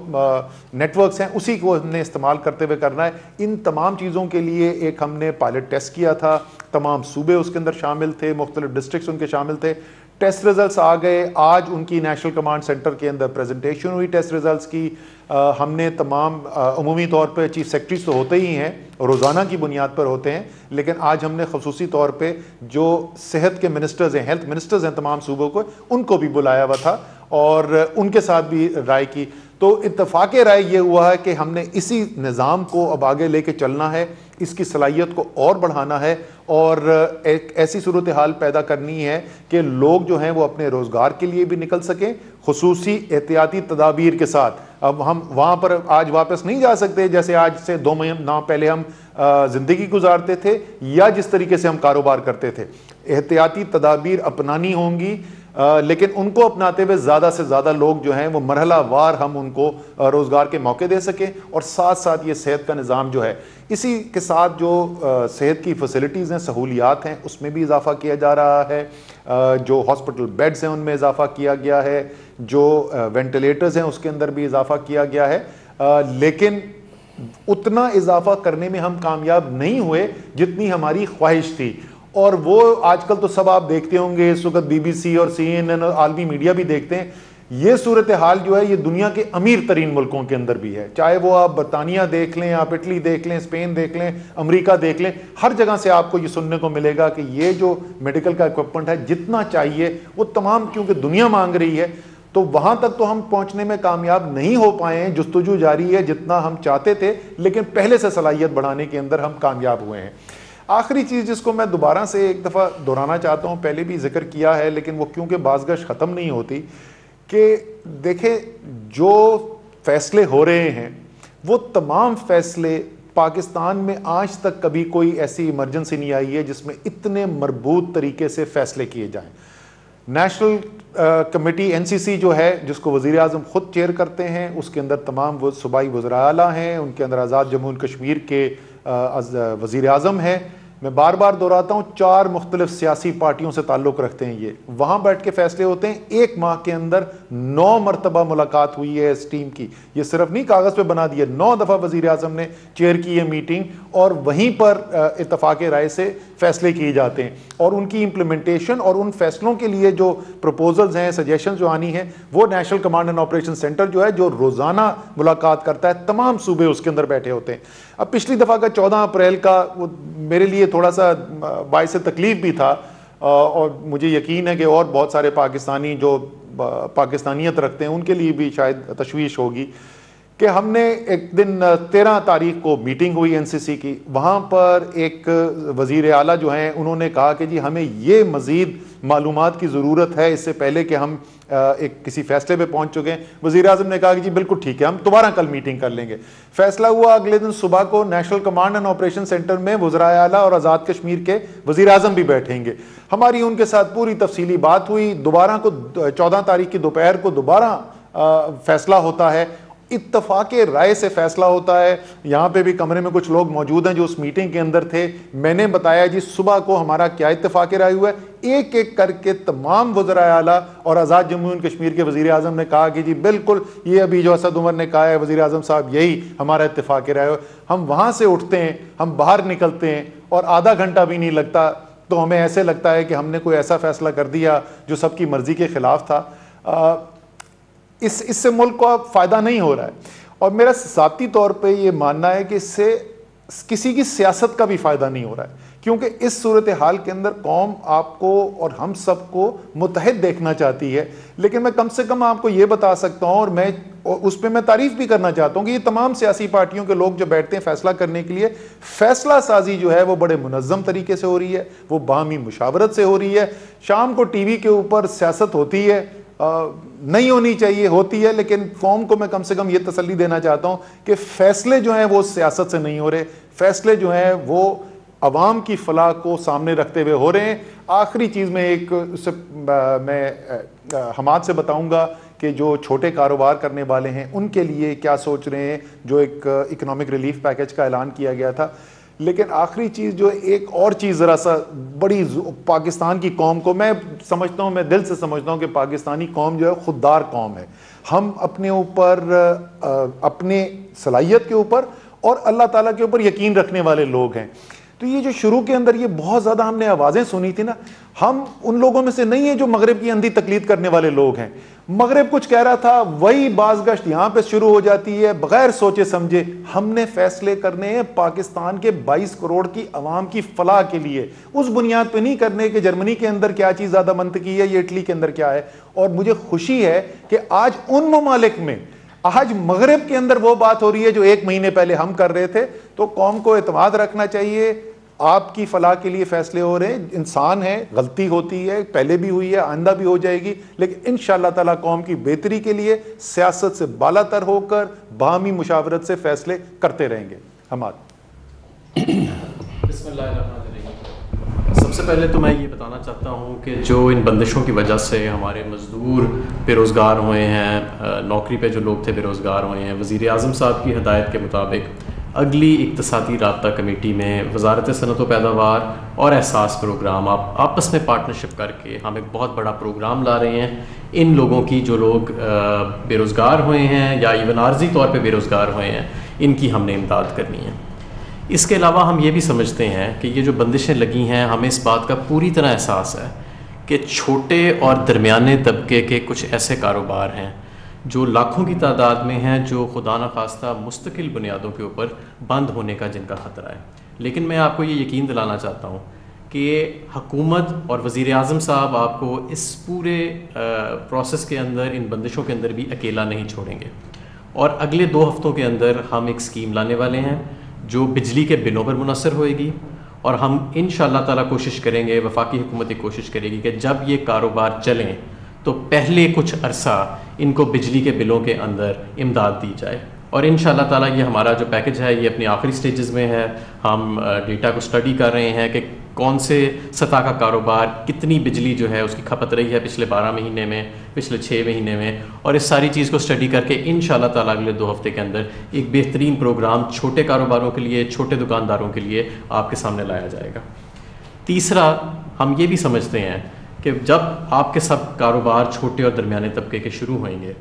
نیٹ ورکس ہیں اسی کو ہم نے استعمال کرتے ہوئے کرنا ہے. ان تمام چیزوں کے لیے ایک ہم نے پائلٹ ٹیسٹ کیا تھا، تمام صوبے اس کے اندر شامل تھے، مختلف ڈسٹرکٹس ان کے شامل تھے. ٹیسٹ ریزلٹس آ گئے، آج ان کی نیشنل کمانڈ سینٹر کے اندر پریزنٹیشن ہوئی ٹیسٹ ریزلٹس کی. ہم نے تمام عمومی طور پہ چیف سیکرٹریز تو ہوتے ہی ہیں، روزانہ کی بنیاد پر ہوتے ہیں، لیکن آج ہم نے خصوصی طور پہ جو صحت کے منسٹرز ہیں، ہیلتھ منسٹرز ہیں تمام صوبوں کو، ان کو بھی بلایا ہوا تھا اور ان کے ساتھ بھی رائے کی. تو اتفاق رائے یہ ہوا ہے کہ ہم نے اسی نظام کو اب آگے لے کے چلنا ہے، اس کی صلاحیت کو اور بڑھانا ہے، اور ایک ایسی صورتحال پیدا کرنی ہے کہ لوگ جو ہیں وہ اپنے روزگار کے لیے بھی نکل سکیں خصوصی احتیاطی تدابیر کے ساتھ. اب ہم وہاں پر آج واپس نہیں جا سکتے جیسے آج سے 2 مہینہ پہلے ہم زندگی گزارتے تھے یا جس طریقے سے ہم کاروبار کرتے تھے. احتیاطی تدابیر اپنانی ہوں گی، لیکن ان کو اپناتے ہوئے زیادہ سے زیادہ لوگ جو ہیں وہ مرحلہ وار ہم ان کو روزگار کے موقع دے سکیں، اور ساتھ ساتھ یہ صحت کا نظام جو ہے اسی کے ساتھ جو صحت کی فیسلٹیز ہیں، سہولیات ہیں، اس میں بھی اضافہ کیا جا رہا ہے. جو ہاسپٹل بیڈز ہیں ان میں اضافہ کیا گیا ہے، جو وینٹیلیٹرز ہیں اس کے اندر بھی اضافہ کیا گیا ہے. لیکن اتنا اضافہ کرنے میں ہم کامیاب نہیں ہوئے جتنی ہماری خواہش تھی. اور وہ آج کل تو سب آپ دیکھتے ہوں گے، اس وقت BBC اور CNN اور عالمی میڈیا بھی دیکھتے ہیں. یہ صورتحال جو ہے یہ دنیا کے امیر ترین ملکوں کے اندر بھی ہے، چاہے وہ آپ برطانیہ دیکھ لیں، آپ اٹلی دیکھ لیں، اسپین دیکھ لیں، امریکہ دیکھ لیں، ہر جگہ سے آپ کو یہ سننے کو ملے گا کہ یہ جو میڈیکل کا اکوپمنٹ ہے جتنا چاہیے وہ تمام، کیونکہ دنیا مانگ رہی ہے، تو وہاں تک تو ہم پہنچنے میں کامیاب نہیں ہو پائے ہیں. جستجو جاری ہے جتنا ہم چاہتے تھے، لیکن پہلے سے صلاحیت بڑھانے کے اندر ہم کامیاب ہوئے ہیں. آخری چیز جس کو میں دوبارہ سے ایک دفعہ دہرانا چاہتا ہوں، پہلے بھی ذکر کیا ہے لیکن وہ کیونکہ بازگشت ختم نہیں ہوتی، کہ دیکھیں جو فیصلے ہو رہے ہیں وہ تمام فیصلے پاکستان میں آج تک کبھی کوئی ایسی ایمرجنسی نہیں آئی ہے جس میں اتنے مربوط طریقے سے فیصلے کیے جائیں. نیشنل کمیٹی NCC جو ہے جس کو وزیر اعظم خود چیئر کرتے ہیں، اس کے اندر تمام وہ صوبائی وزراء اعلیٰ ہیں، ان کے اندر آزاد جموں کشمیر کے وزیر اعظم ہیں. میں بار بار دہراتا ہوں 4 مختلف سیاسی پارٹیوں سے تعلق رکھتے ہیں. یہ وہاں بیٹھ کے فیصلے ہوتے ہیں. 1 ماہ کے اندر 9 مرتبہ ملاقات ہوئی ہے اس ٹیم کی. یہ صرف نہیں کاغذ پہ بنا دیا، 9 دفعہ وزیر اعظم نے چیئر کی یہ میٹنگ، اور وہیں پر اتفاق رائے سے فیصلے کیے جاتے ہیں. اور ان کی امپلیمنٹیشن اور ان فیصلوں کے لیے جو پروپوزلز ہیں، سجیشنز جو آنی ہیں، وہ national command and operation centre جو ہے جو روزانہ ملاقات کرتا ہے، تمام صوبے اس کے اندر بیٹھے ہوتے ہیں. اب پچھلی دفعہ کا 14 اپریل کا وہ میرے لیے تھوڑا سا باعث تکلیف بھی تھا، اور مجھے یقین ہے کہ اور بہت سارے پاکستانی جو پاکستانیت رکھتے ہیں ان کے لیے بھی شاید تشویش ہوگی، کہ ہم نے ایک دن 13 تاریخ کو میٹنگ ہوئی NCC کی. وہاں پر ایک وزیر اعلیٰ جو ہیں انہوں نے کہا کہ جی ہمیں یہ مزید معلومات کی ضرورت ہے اس سے پہلے کہ ہم ایک کسی فیصلے پہ پہنچ چکے ہیں. وزیر اعظم نے کہا کہ جی بالکل ٹھیک ہے، ہم دوبارہ کل میٹنگ کر لیں گے. فیصلہ ہوا اگلے دن صبح کو national command and operation centre میں وزرائے اعلیٰ اور آزاد کشمیر کے وزیر اعظم بھی بیٹھیں گے. ہماری ان کے ساتھ پوری تفصیلی بات ہوئی. دوبارہ کو 14 تاریخ کی دوپہر کو دوبارہ فیصلہ ہوتا ہے. اتفاق رائے سے فیصلہ ہوتا ہے. یہاں پہ بھی کمرے میں کچھ لوگ موجود ہیں جو اس میٹنگ کے اندر تھے. میں نے بتایا جی صبح کو ہمارا کیا اتفاق رائے ہوا ہے. ایک ایک کر کے تمام وزراء اعلیٰ اور آزاد جموں کشمیر کے وزیر اعظم نے کہا کہ جی بالکل یہ ابھی جو اسد عمر نے کہا ہے وزیر اعظم صاحب، یہی ہمارا اتفاق رائے ہو. ہم وہاں سے اٹھتے ہیں، ہم باہر نکلتے ہیں اور آدھا گھنٹہ بھی نہیں لگتا تو ہمیں ایسے لگتا ہے کہ ہم نے کوئی ایسا فیصلہ کر دیا جو سب کی مرضی کے خلاف تھا. اس سے ملک کو اب فائدہ نہیں ہو رہا ہے. اور میرا ذاتی طور پہ یہ ماننا ہے کہ اس سے کسی کی سیاست کا بھی فائدہ نہیں ہو رہا ہے، کیونکہ اس صورتحال کے اندر قوم آپ کو اور ہم سب کو متحد دیکھنا چاہتی ہے. لیکن میں کم سے کم آپ کو یہ بتا سکتا ہوں، اور میں اس پہ میں تعریف بھی کرنا چاہتا ہوں کہ یہ تمام سیاسی پارٹیوں کے لوگ جو بیٹھتے ہیں فیصلہ کرنے کے لیے، فیصلہ سازی جو ہے وہ بڑے منظم طریقے سے ہو رہی ہے، وہ باہمی مشاورت سے ہو رہی ہے. شام کو ٹی وی کے اوپر سیاست ہوتی ہے، نہیں ہونی چاہیے، ہوتی ہے، لیکن قوم کو میں کم سے کم یہ تسلی دینا چاہتا ہوں کہ فیصلے جو ہیں وہ سیاست سے نہیں ہو رہے. فیصلے جو ہیں وہ عوام کی فلاح کو سامنے رکھتے ہوئے ہو رہے ہیں. آخری چیز میں میں حماد سے بتاؤں گا کہ جو چھوٹے کاروبار کرنے والے ہیں ان کے لیے کیا سوچ رہے ہیں, جو ایک اکنامک ریلیف پیکج کا اعلان کیا گیا تھا. لیکن آخری چیز جو ایک اور چیز ذرا سا بڑی پاکستان کی قوم کو میں سمجھتا ہوں, میں دل سے سمجھتا ہوں کہ پاکستانی قوم جو ہے خوددار قوم ہے. ہم اپنے اوپر, اپنے صلاحیت کے اوپر اور اللہ تعالیٰ کے اوپر یقین رکھنے والے لوگ ہیں. تو یہ جو شروع کے اندر یہ بہت زیادہ ہم نے آوازیں سنی تھی نا, ہم ان لوگوں میں سے نہیں ہیں جو مغرب کی اندھی تقلید کرنے والے لوگ ہیں. مغرب کچھ کہہ رہا تھا, وہی باز گشت یہاں پہ شروع ہو جاتی ہے بغیر سوچے سمجھے. ہم نے فیصلے کرنے ہیں پاکستان کے 22 کروڑ کی عوام کی فلاح کے لیے, اس بنیاد پہ نہیں کرنے کہ جرمنی کے اندر کیا چیز زیادہ منطقی ہے یا اٹلی کے اندر کیا ہے. اور مجھے خوشی ہے کہ آج ان ممالک میں, آج مغرب کے اندر وہ بات ہو رہی ہے جو 1 مہینے پہلے ہم کر رہے تھے. تو قوم کو اعتماد رکھنا چاہیے, آپ کی فلاح کے لیے فیصلے ہو رہے ہیں. انسان ہے, غلطی ہوتی ہے, پہلے بھی ہوئی ہے, آئندہ بھی ہو جائے گی, لیکن انشاءاللہ تعالیٰ قوم کی بہتری کے لیے سیاست سے بالا تر ہو کر باہمی مشاورت سے فیصلے کرتے رہیں گے. حماد. بسم اللہ الرحمن الرحیم. سب سے پہلے تو میں یہ بتانا چاہتا ہوں کہ جو ان بندشوں کی وجہ سے ہمارے مزدور بے روزگار ہوئے ہیں, نوکری پہ جو لوگ تھے بے روزگار ہوئے ہیں, وزیر اعظم صاحب کی ہدایت کے مطابق اگلی اقتصادی رابطہ کمیٹی میں وزارت صنعت و پیداوار اور احساس پروگرام آپ آپس میں پارٹنرشپ کر کے ہم ایک بہت بڑا پروگرام لا رہے ہیں. ان لوگوں کی جو لوگ بے روزگار ہوئے ہیں یا ایون عارضی طور پہ بے روزگار ہوئے ہیں, ان کی ہم نے امداد کرنی ہے. اس کے علاوہ ہم یہ بھی سمجھتے ہیں کہ یہ جو بندشیں لگی ہیں, ہمیں اس بات کا پوری طرح احساس ہے کہ چھوٹے اور درمیانے طبقے کے کچھ ایسے کاروبار ہیں جو لاکھوں کی تعداد میں ہیں, جو خدا نخواستہ مستقل بنیادوں کے اوپر بند ہونے کا جن کا خطرہ ہے. لیکن میں آپ کو یہ یقین دلانا چاہتا ہوں کہ حکومت اور وزیر اعظم صاحب آپ کو اس پورے پروسیس کے اندر, ان بندشوں کے اندر بھی اکیلا نہیں چھوڑیں گے. اور اگلے 2 ہفتوں کے اندر ہم ایک اسکیم لانے والے ہیں جو بجلی کے بلوں پر منحصر ہوئے گی, اور ہم انشاءاللہ تعالیٰ کوشش کریں گے, وفاقی حکومت کی کوشش کرے گی کہ جب یہ کاروبار چلیں تو پہلے کچھ عرصہ ان کو بجلی کے بلوں کے اندر امداد دی جائے. اور انشاءاللہ تعالیٰ یہ ہمارا جو پیکج ہے یہ اپنی آخری سٹیجز میں ہے. ہم ڈیٹا کو سٹڈی کر رہے ہیں کہ کون سے سطح کا کاروبار کتنی بجلی جو ہے اس کی کھپت رہی ہے پچھلے 12 مہینے میں, پچھلے 6 مہینے میں, اور اس ساری چیز کو سٹڈی کر کے انشاءاللہ تعالیٰ اگلے 2 ہفتے کے اندر ایک بہترین پروگرام چھوٹے کاروباروں کے لیے, چھوٹے دکانداروں کے لیے آپ کے سامنے لایا جائے گا. تیسرا, ہم یہ بھی سمجھتے ہیں کہ جب آپ کے سب کاروبار چھوٹے اور درمیانے طبقے کے شروع ہوئیں گے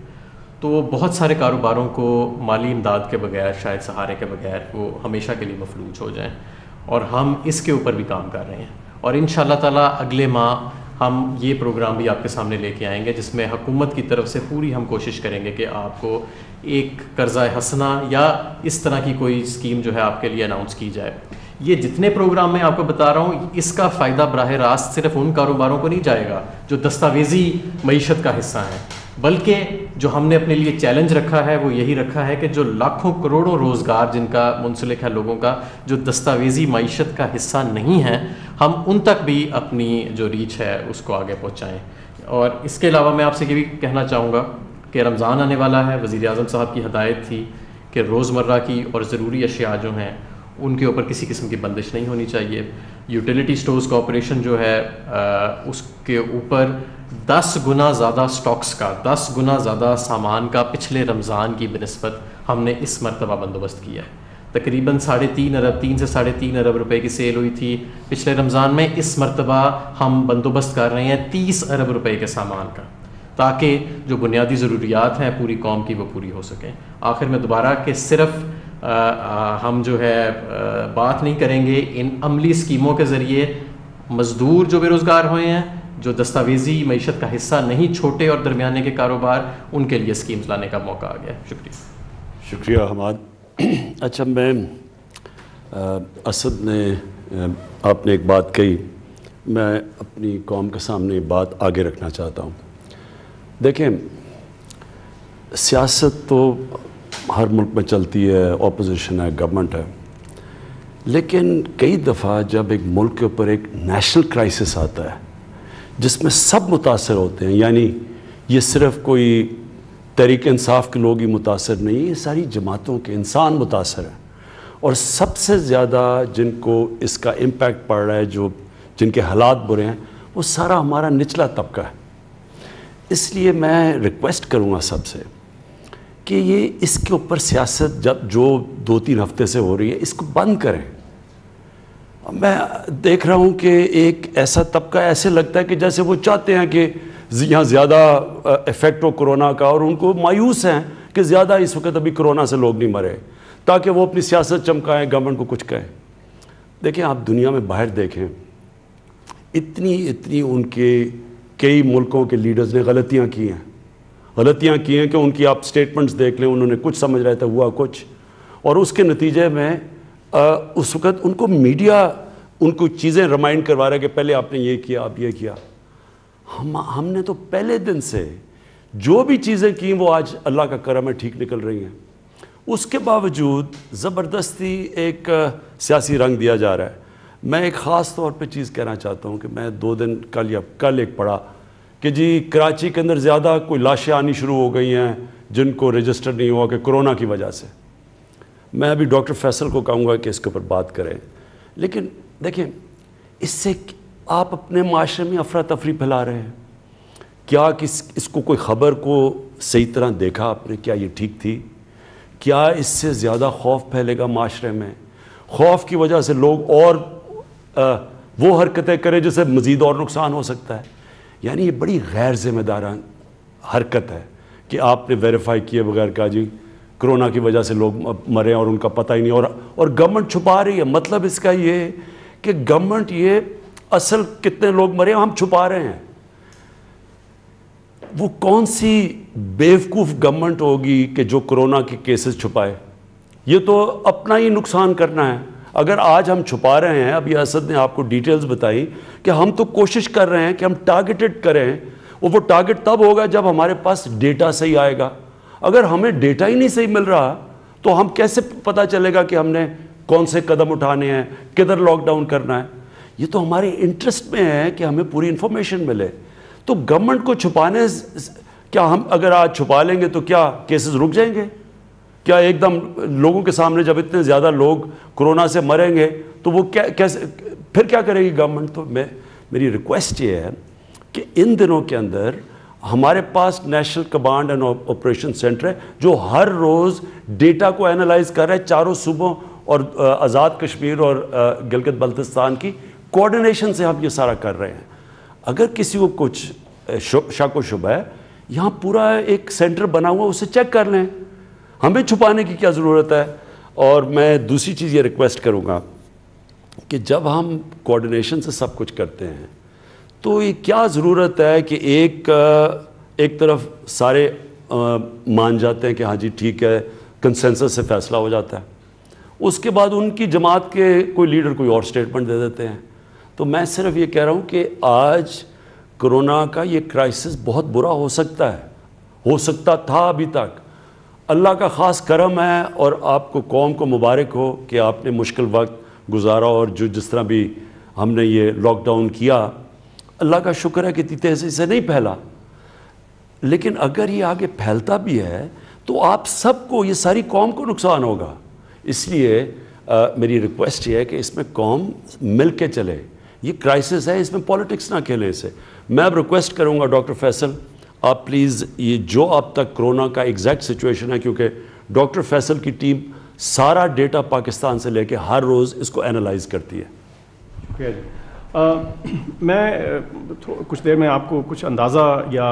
تو بہت سارے کاروباروں کو مالی امداد کے بغیر, شاید سہارے کے بغیر, وہ ہمیشہ کے لیے مفلوج ہو جائیں. اور ہم اس کے اوپر بھی کام کر رہے ہیں, اور انشاءاللہ تعالیٰ اگلے ماہ ہم یہ پروگرام بھی آپ کے سامنے لے کے آئیں گے جس میں حکومت کی طرف سے پوری ہم کوشش کریں گے کہ آپ کو ایک قرضہ حسنہ یا اس طرح کی کوئی اسکیم جو ہے آپ کے لیے اناؤنس کی جائے. یہ جتنے پروگرام میں آپ کو بتا رہا ہوں, اس کا فائدہ براہ راست صرف ان کاروباروں کو نہیں جائے گا جو دستاویزی معیشت کا حصہ ہیں, بلکہ جو ہم نے اپنے لیے چیلنج رکھا ہے وہ یہی رکھا ہے کہ جو لاکھوں کروڑوں روزگار جن کا منسلک ہے لوگوں کا, جو دستاویزی معیشت کا حصہ نہیں ہیں, ہم ان تک بھی اپنی جو ریچ ہے اس کو آگے پہنچائیں. اور اس کے علاوہ میں آپ سے یہ بھی کہنا چاہوں گا کہ رمضان آنے والا ہے. وزیر اعظم صاحب کی ہدایت تھی کہ روزمرہ کی اور ضروری اشیاء جو ہیں ان کے اوپر کسی قسم کی بندش نہیں ہونی چاہیے. یوٹیلیٹی سٹورز کارپوریشن جو ہے اس کے اوپر 10 گنا زیادہ سٹاکس کا, 10 گنا زیادہ سامان کا پچھلے رمضان کی بنسبت ہم نے اس مرتبہ بندوبست کیا ہے. تقریباً 3.5 ارب 3 سے 3.5 ارب روپے کی سیل ہوئی تھی پچھلے رمضان میں. اس مرتبہ ہم بندوبست کر رہے ہیں 30 ارب روپے کے سامان کا, تاکہ جو بنیادی ضروریات ہیں پوری قوم کی وہ پوری ہو سکیں. آخر میں دوبارہ کہ صرف ہم جو ہے بات نہیں کریں گے, ان عملی اسکیموں کے ذریعے مزدور جو بے روزگار ہوئے ہیں, جو دستاویزی معیشت کا حصہ نہیں, چھوٹے اور درمیانے کے کاروبار, ان کے لیے اسکیمز لانے کا موقع آ گیا. شکریہ حماد. اچھا, میں اسد نے آپ نے ایک بات کہی, میں اپنی قوم کے سامنے بات آگے رکھنا چاہتا ہوں. دیکھیں, سیاست تو ہر ملک میں چلتی ہے, اپوزیشن ہے, گورنمنٹ ہے, لیکن کئی دفعہ جب ایک ملک کے اوپر ایک نیشنل کرائسس آتا ہے جس میں سب متاثر ہوتے ہیں, یعنی یہ صرف کوئی تحریک انصاف کے لوگ ہی متاثر نہیں, یہ ساری جماعتوں کے انسان متاثر ہیں, اور سب سے زیادہ جن کو اس کا امپیکٹ پڑ رہا ہے, جن کے حالات برے ہیں, وہ سارا ہمارا نچلا طبقہ ہے. اس لیے میں ریکویسٹ کروں گا سب سے کہ یہ اس کے اوپر سیاست جو 2-3 ہفتے سے ہو رہی ہے, اس کو بند کریں. میں دیکھ رہا ہوں کہ ایک ایسا طبقہ ایسے لگتا ہے کہ جیسے وہ چاہتے ہیں کہ یہاں زیادہ افیکٹ ہو کرونا کا, اور ان کو مایوس ہیں کہ زیادہ اس وقت ابھی کرونا سے لوگ نہیں مرے, تاکہ وہ اپنی سیاست چمکائیں, گورنمنٹ کو کچھ کہیں. دیکھیں آپ دنیا میں باہر دیکھیں, اتنی ان کے کئی ملکوں کے لیڈرز نے غلطیاں کی ہیں کہ ان کی آپ سٹیٹمنٹس دیکھ لیں, انہوں نے کچھ سمجھ رہے تھے, ہوا کچھ, اور اس کے نتیجے میں اس وقت ان کو میڈیا ان کو چیزیں ریمائنڈ کروا رہا ہے کہ پہلے آپ نے یہ کیا, آپ یہ کیا. ہم نے تو پہلے دن سے جو بھی چیزیں کی وہ آج اللہ کا کرم ہے ٹھیک نکل رہی ہیں. اس کے باوجود زبردستی ایک سیاسی رنگ دیا جا رہا ہے. میں ایک خاص طور پہ چیز کہنا چاہتا ہوں کہ میں 2 دن کل ایک پڑھا کہ جی کراچی کے اندر زیادہ کوئی لاشیں آنی شروع ہو گئی ہیں جن کو رجسٹر نہیں ہوا کہ کرونا کی وجہ سے. میں ابھی ڈاکٹر فیصل کو کہوں گا کہ اس کے اوپر بات کریں, لیکن دیکھیں اس سے آپ اپنے معاشرے میں افراتفری پھیلا رہے ہیں. کیا اس کو کوئی خبر کو صحیح طرح دیکھا آپ نے, کیا یہ ٹھیک تھی؟ کیا اس سے زیادہ خوف پھیلے گا معاشرے میں؟ خوف کی وجہ سے لوگ اور وہ حرکتیں کریں جس سے مزید اور نقصان ہو سکتا ہے. یعنی یہ بڑی غیر ذمہ دارانہ حرکت ہے کہ آپ نے ویریفائی کیے بغیر کہا جی کرونا کی وجہ سے لوگ مرے اور ان کا پتہ ہی نہیں, اور گورنمنٹ چھپا رہی ہے. مطلب اس کا یہ ہے کہ گورنمنٹ یہ اصل کتنے لوگ مرے ہم چھپا رہے ہیں. وہ کون سی بیوقوف گورنمنٹ ہوگی کہ جو کرونا کے کیسز چھپائے؟ یہ تو اپنا ہی نقصان کرنا ہے. اگر آج ہم چھپا رہے ہیں, ابھی اسد نے آپ کو ڈیٹیلز بتائی کہ ہم تو کوشش کر رہے ہیں کہ ہم ٹارگیٹڈ کریں, اور وہ ٹارگیٹ تب ہوگا جب ہمارے پاس ڈیٹا صحیح آئے گا. اگر ہمیں ڈیٹا ہی نہیں صحیح مل رہا تو ہم کیسے پتہ چلے گا کہ ہم نے کون سے قدم اٹھانے ہیں, کدھر لاک ڈاؤن کرنا ہے؟ یہ تو ہمارے انٹرسٹ میں ہے کہ ہمیں پوری انفارمیشن ملے. تو گورنمنٹ کو چھپانے, کیا ہم اگر آج چھپا لیں گے تو کیا کیسز رک جائیں گے؟ کیا ایک دم لوگوں کے سامنے جب اتنے زیادہ لوگ کرونا سے مریں گے تو وہ کیسے پھر کیا کرے گی گورنمنٹ؟ تو میری ریکویسٹ یہ ہے کہ ان دنوں کے اندر ہمارے پاس national command and operation centre ہے جو ہر روز ڈیٹا کو اینالائز کر رہا ہے. 4 صوبوں اور آزاد کشمیر اور گلگت بلتستان کی کوآرڈینیشن سے ہم یہ سارا کر رہے ہیں. اگر کسی کو کچھ شک و شبہ ہے, یہاں پورا ایک سینٹر بنا ہوا, اسے چیک کر لیں, ہمیں چھپانے کی کیا ضرورت ہے. اور میں دوسری چیز یہ ریکویسٹ کروں گا کہ جب ہم کوآرڈینیشن سے سب کچھ کرتے ہیں تو یہ کیا ضرورت ہے کہ ایک طرف سارے مان جاتے ہیں کہ ہاں جی ٹھیک ہے, کنسنسس سے فیصلہ ہو جاتا ہے, اس کے بعد ان کی جماعت کے کوئی لیڈر کوئی اور سٹیٹمنٹ دے دیتے ہیں. تو میں صرف یہ کہہ رہا ہوں کہ آج کرونا کا یہ کرائسس بہت برا ہو سکتا ہے, ہو سکتا تھا ابھی تک. اللہ کا خاص کرم ہے اور آپ کو قوم کو مبارک ہو کہ آپ نے مشکل وقت گزارا, اور جس طرح بھی ہم نے یہ لاک ڈاؤن کیا, اللہ کا شکر ہے کہ اتنی تیزی سے نہیں پھیلا. لیکن اگر یہ آگے پھیلتا بھی ہے تو آپ سب کو, یہ ساری قوم کو نقصان ہوگا. اس لیے میری ریکویسٹ یہ ہے کہ اس میں قوم مل کے چلے. یہ کرائسس ہے, اس میں پالیٹکس نہ کھیلیں اسے. میں اب ریکویسٹ کروں گا ڈاکٹر فیصل, آپ پلیز یہ جو اب تک کرونا کا ایگزیکٹ سچویشن ہے, کیونکہ ڈاکٹر فیصل کی ٹیم سارا ڈیٹا پاکستان سے لے کے ہر روز اس کو اینالائز کرتی ہے. شکریہ جی. میں کچھ دیر میں آپ کو کچھ اندازہ یا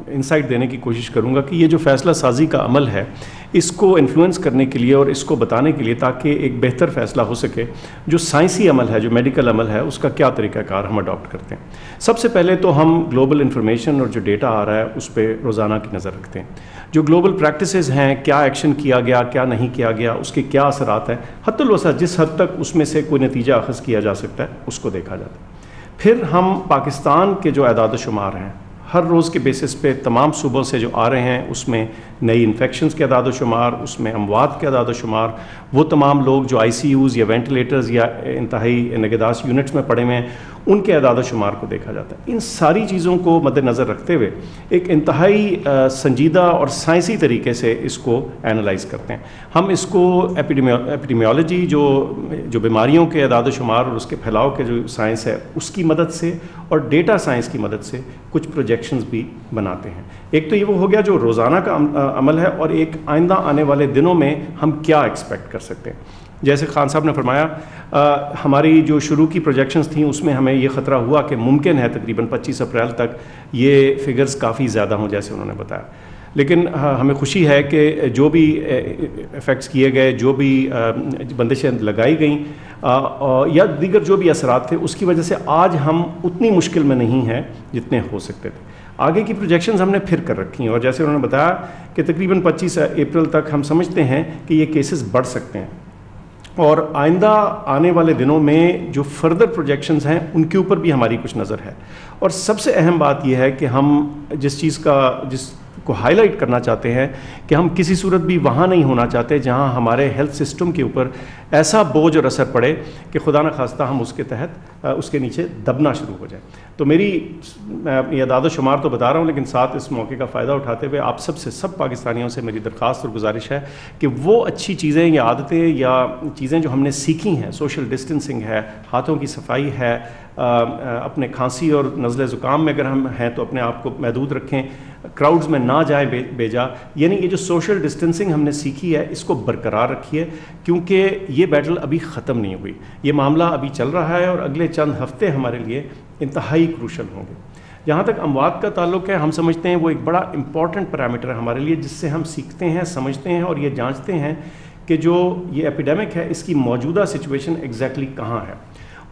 انسائٹ دینے کی کوشش کروں گا کہ یہ جو فیصلہ سازی کا عمل ہے اس کو انفلوئنس کرنے کے لیے اور اس کو بتانے کے لیے تاکہ ایک بہتر فیصلہ ہو سکے, جو سائنسی عمل ہے, جو میڈیکل عمل ہے, اس کا کیا طریقہ کار ہم اڈاپٹ کرتے ہیں. سب سے پہلے تو ہم گلوبل انفارمیشن اور جو ڈیٹا آ رہا ہے اس پہ روزانہ کی نظر رکھتے ہیں. جو گلوبل پریکٹسز ہیں, کیا ایکشن کیا گیا, کیا نہیں کیا گیا, اس کے کیا اثرات ہیں, حد الوسع جس حد تک اس میں سے کوئی نتیجہ اخذ کیا جا سکتا ہے اس کو دیکھا جاتا ہے. پھر ہم پاکستان کے جو اعداد و شمار ہیں ہر روز کے بیسس پہ تمام صوبوں سے جو آ رہے ہیں اس میں نئی انفیکشنز کے اعداد و شمار، اس میں اموات کے اعداد و شمار، وہ تمام لوگ جو آئی سی یوز یا وینٹیلیٹرز یا انتہائی نگہداشت یونٹس میں پڑے ہوئے ہیں ان کے اعداد و شمار کو دیکھا جاتا ہے۔ ان ساری چیزوں کو مد نظر رکھتے ہوئے ایک انتہائی سنجیدہ اور سائنسی طریقے سے اس کو اینالائز کرتے ہیں۔ ہم اس کو ایپیڈیمیولوجی جو بیماریوں کے اعداد و شمار اور اس کے پھیلاؤ کے جو سائنس ہے اس کی مدد سے اور ڈیٹا سائنس کی مدد سے کچھ پروجیکشنز بھی بناتے ہیں۔ ایک تو یہ وہ ہو گیا جو روزانہ کا عمل ہے، اور ایک آئندہ آنے والے دنوں میں ہم کیا ایکسپیکٹ کر سکتے ہیں۔ جیسے خان صاحب نے فرمایا ہماری جو شروع کی پروجیکشنز تھیں اس میں ہمیں یہ خطرہ ہوا کہ ممکن ہے تقریباً 25 اپریل تک یہ فگرز کافی زیادہ ہوں جیسے انہوں نے بتایا، لیکن ہمیں خوشی ہے کہ جو بھی ایفیکٹس کیے گئے، جو بھی بندشیں لگائی گئیں یا دیگر جو بھی اثرات تھے، اس کی وجہ سے آج ہم اتنی مشکل میں نہیں ہیں جتنے ہو سکتے تھے۔ آگے کی پروجیکشنز ہم نے پھر کر رکھی ہیں، اور جیسے انہوں نے بتایا کہ تقریباً 25 اپریل تک ہم سمجھتے ہیں کہ یہ کیسز بڑھ سکتے ہیں، اور آئندہ آنے والے دنوں میں جو فردر پروجیکشنز ہیں ان کے اوپر بھی ہماری کچھ نظر ہے۔ اور سب سے اہم بات یہ ہے کہ ہم جس کو ہائی لائٹ کرنا چاہتے ہیں کہ ہم کسی صورت بھی وہاں نہیں ہونا چاہتے جہاں ہمارے ہیلتھ سسٹم کے اوپر ایسا بوجھ اور اثر پڑے کہ خدا نخواستہ ہم اس کے تحت اس کے نیچے دبنا شروع ہو جائے۔ تو میں یہ اعداد و شمار تو بتا رہا ہوں، لیکن ساتھ اس موقع کا فائدہ اٹھاتے ہوئے آپ سب پاکستانیوں سے میری درخواست اور گزارش ہے کہ وہ اچھی چیزیں یا عادتیں یا چیزیں جو ہم نے سیکھی ہیں، سوشل ڈسٹنسنگ ہے، ہاتھوں کی صفائی ہے، اپنے کھانسی اور نزلے زکام میں اگر ہم ہیں تو اپنے آپ کو محدود رکھیں، کراؤڈز میں نہ جائیں بیجا، یعنی یہ جو سوشل ڈسٹنسنگ ہم نے سیکھی ہے اس کو برقرار رکھیے، کیونکہ یہ بیٹل ابھی ختم نہیں ہوئی، یہ معاملہ ابھی چل رہا ہے اور اگلے چند ہفتے ہمارے لیے انتہائی کروشل ہوں گے۔ جہاں تک اموات کا تعلق ہے، ہم سمجھتے ہیں وہ ایک بڑا امپورٹنٹ پیرامیٹر ہے ہمارے لیے، جس سے ہم سیکھتے ہیں، سمجھتے ہیں اور یہ جانچتے ہیں کہ جو یہ ایپیڈیمک ہے اس کی موجودہ سچویشن ایگزیکٹلی کہاں ہے،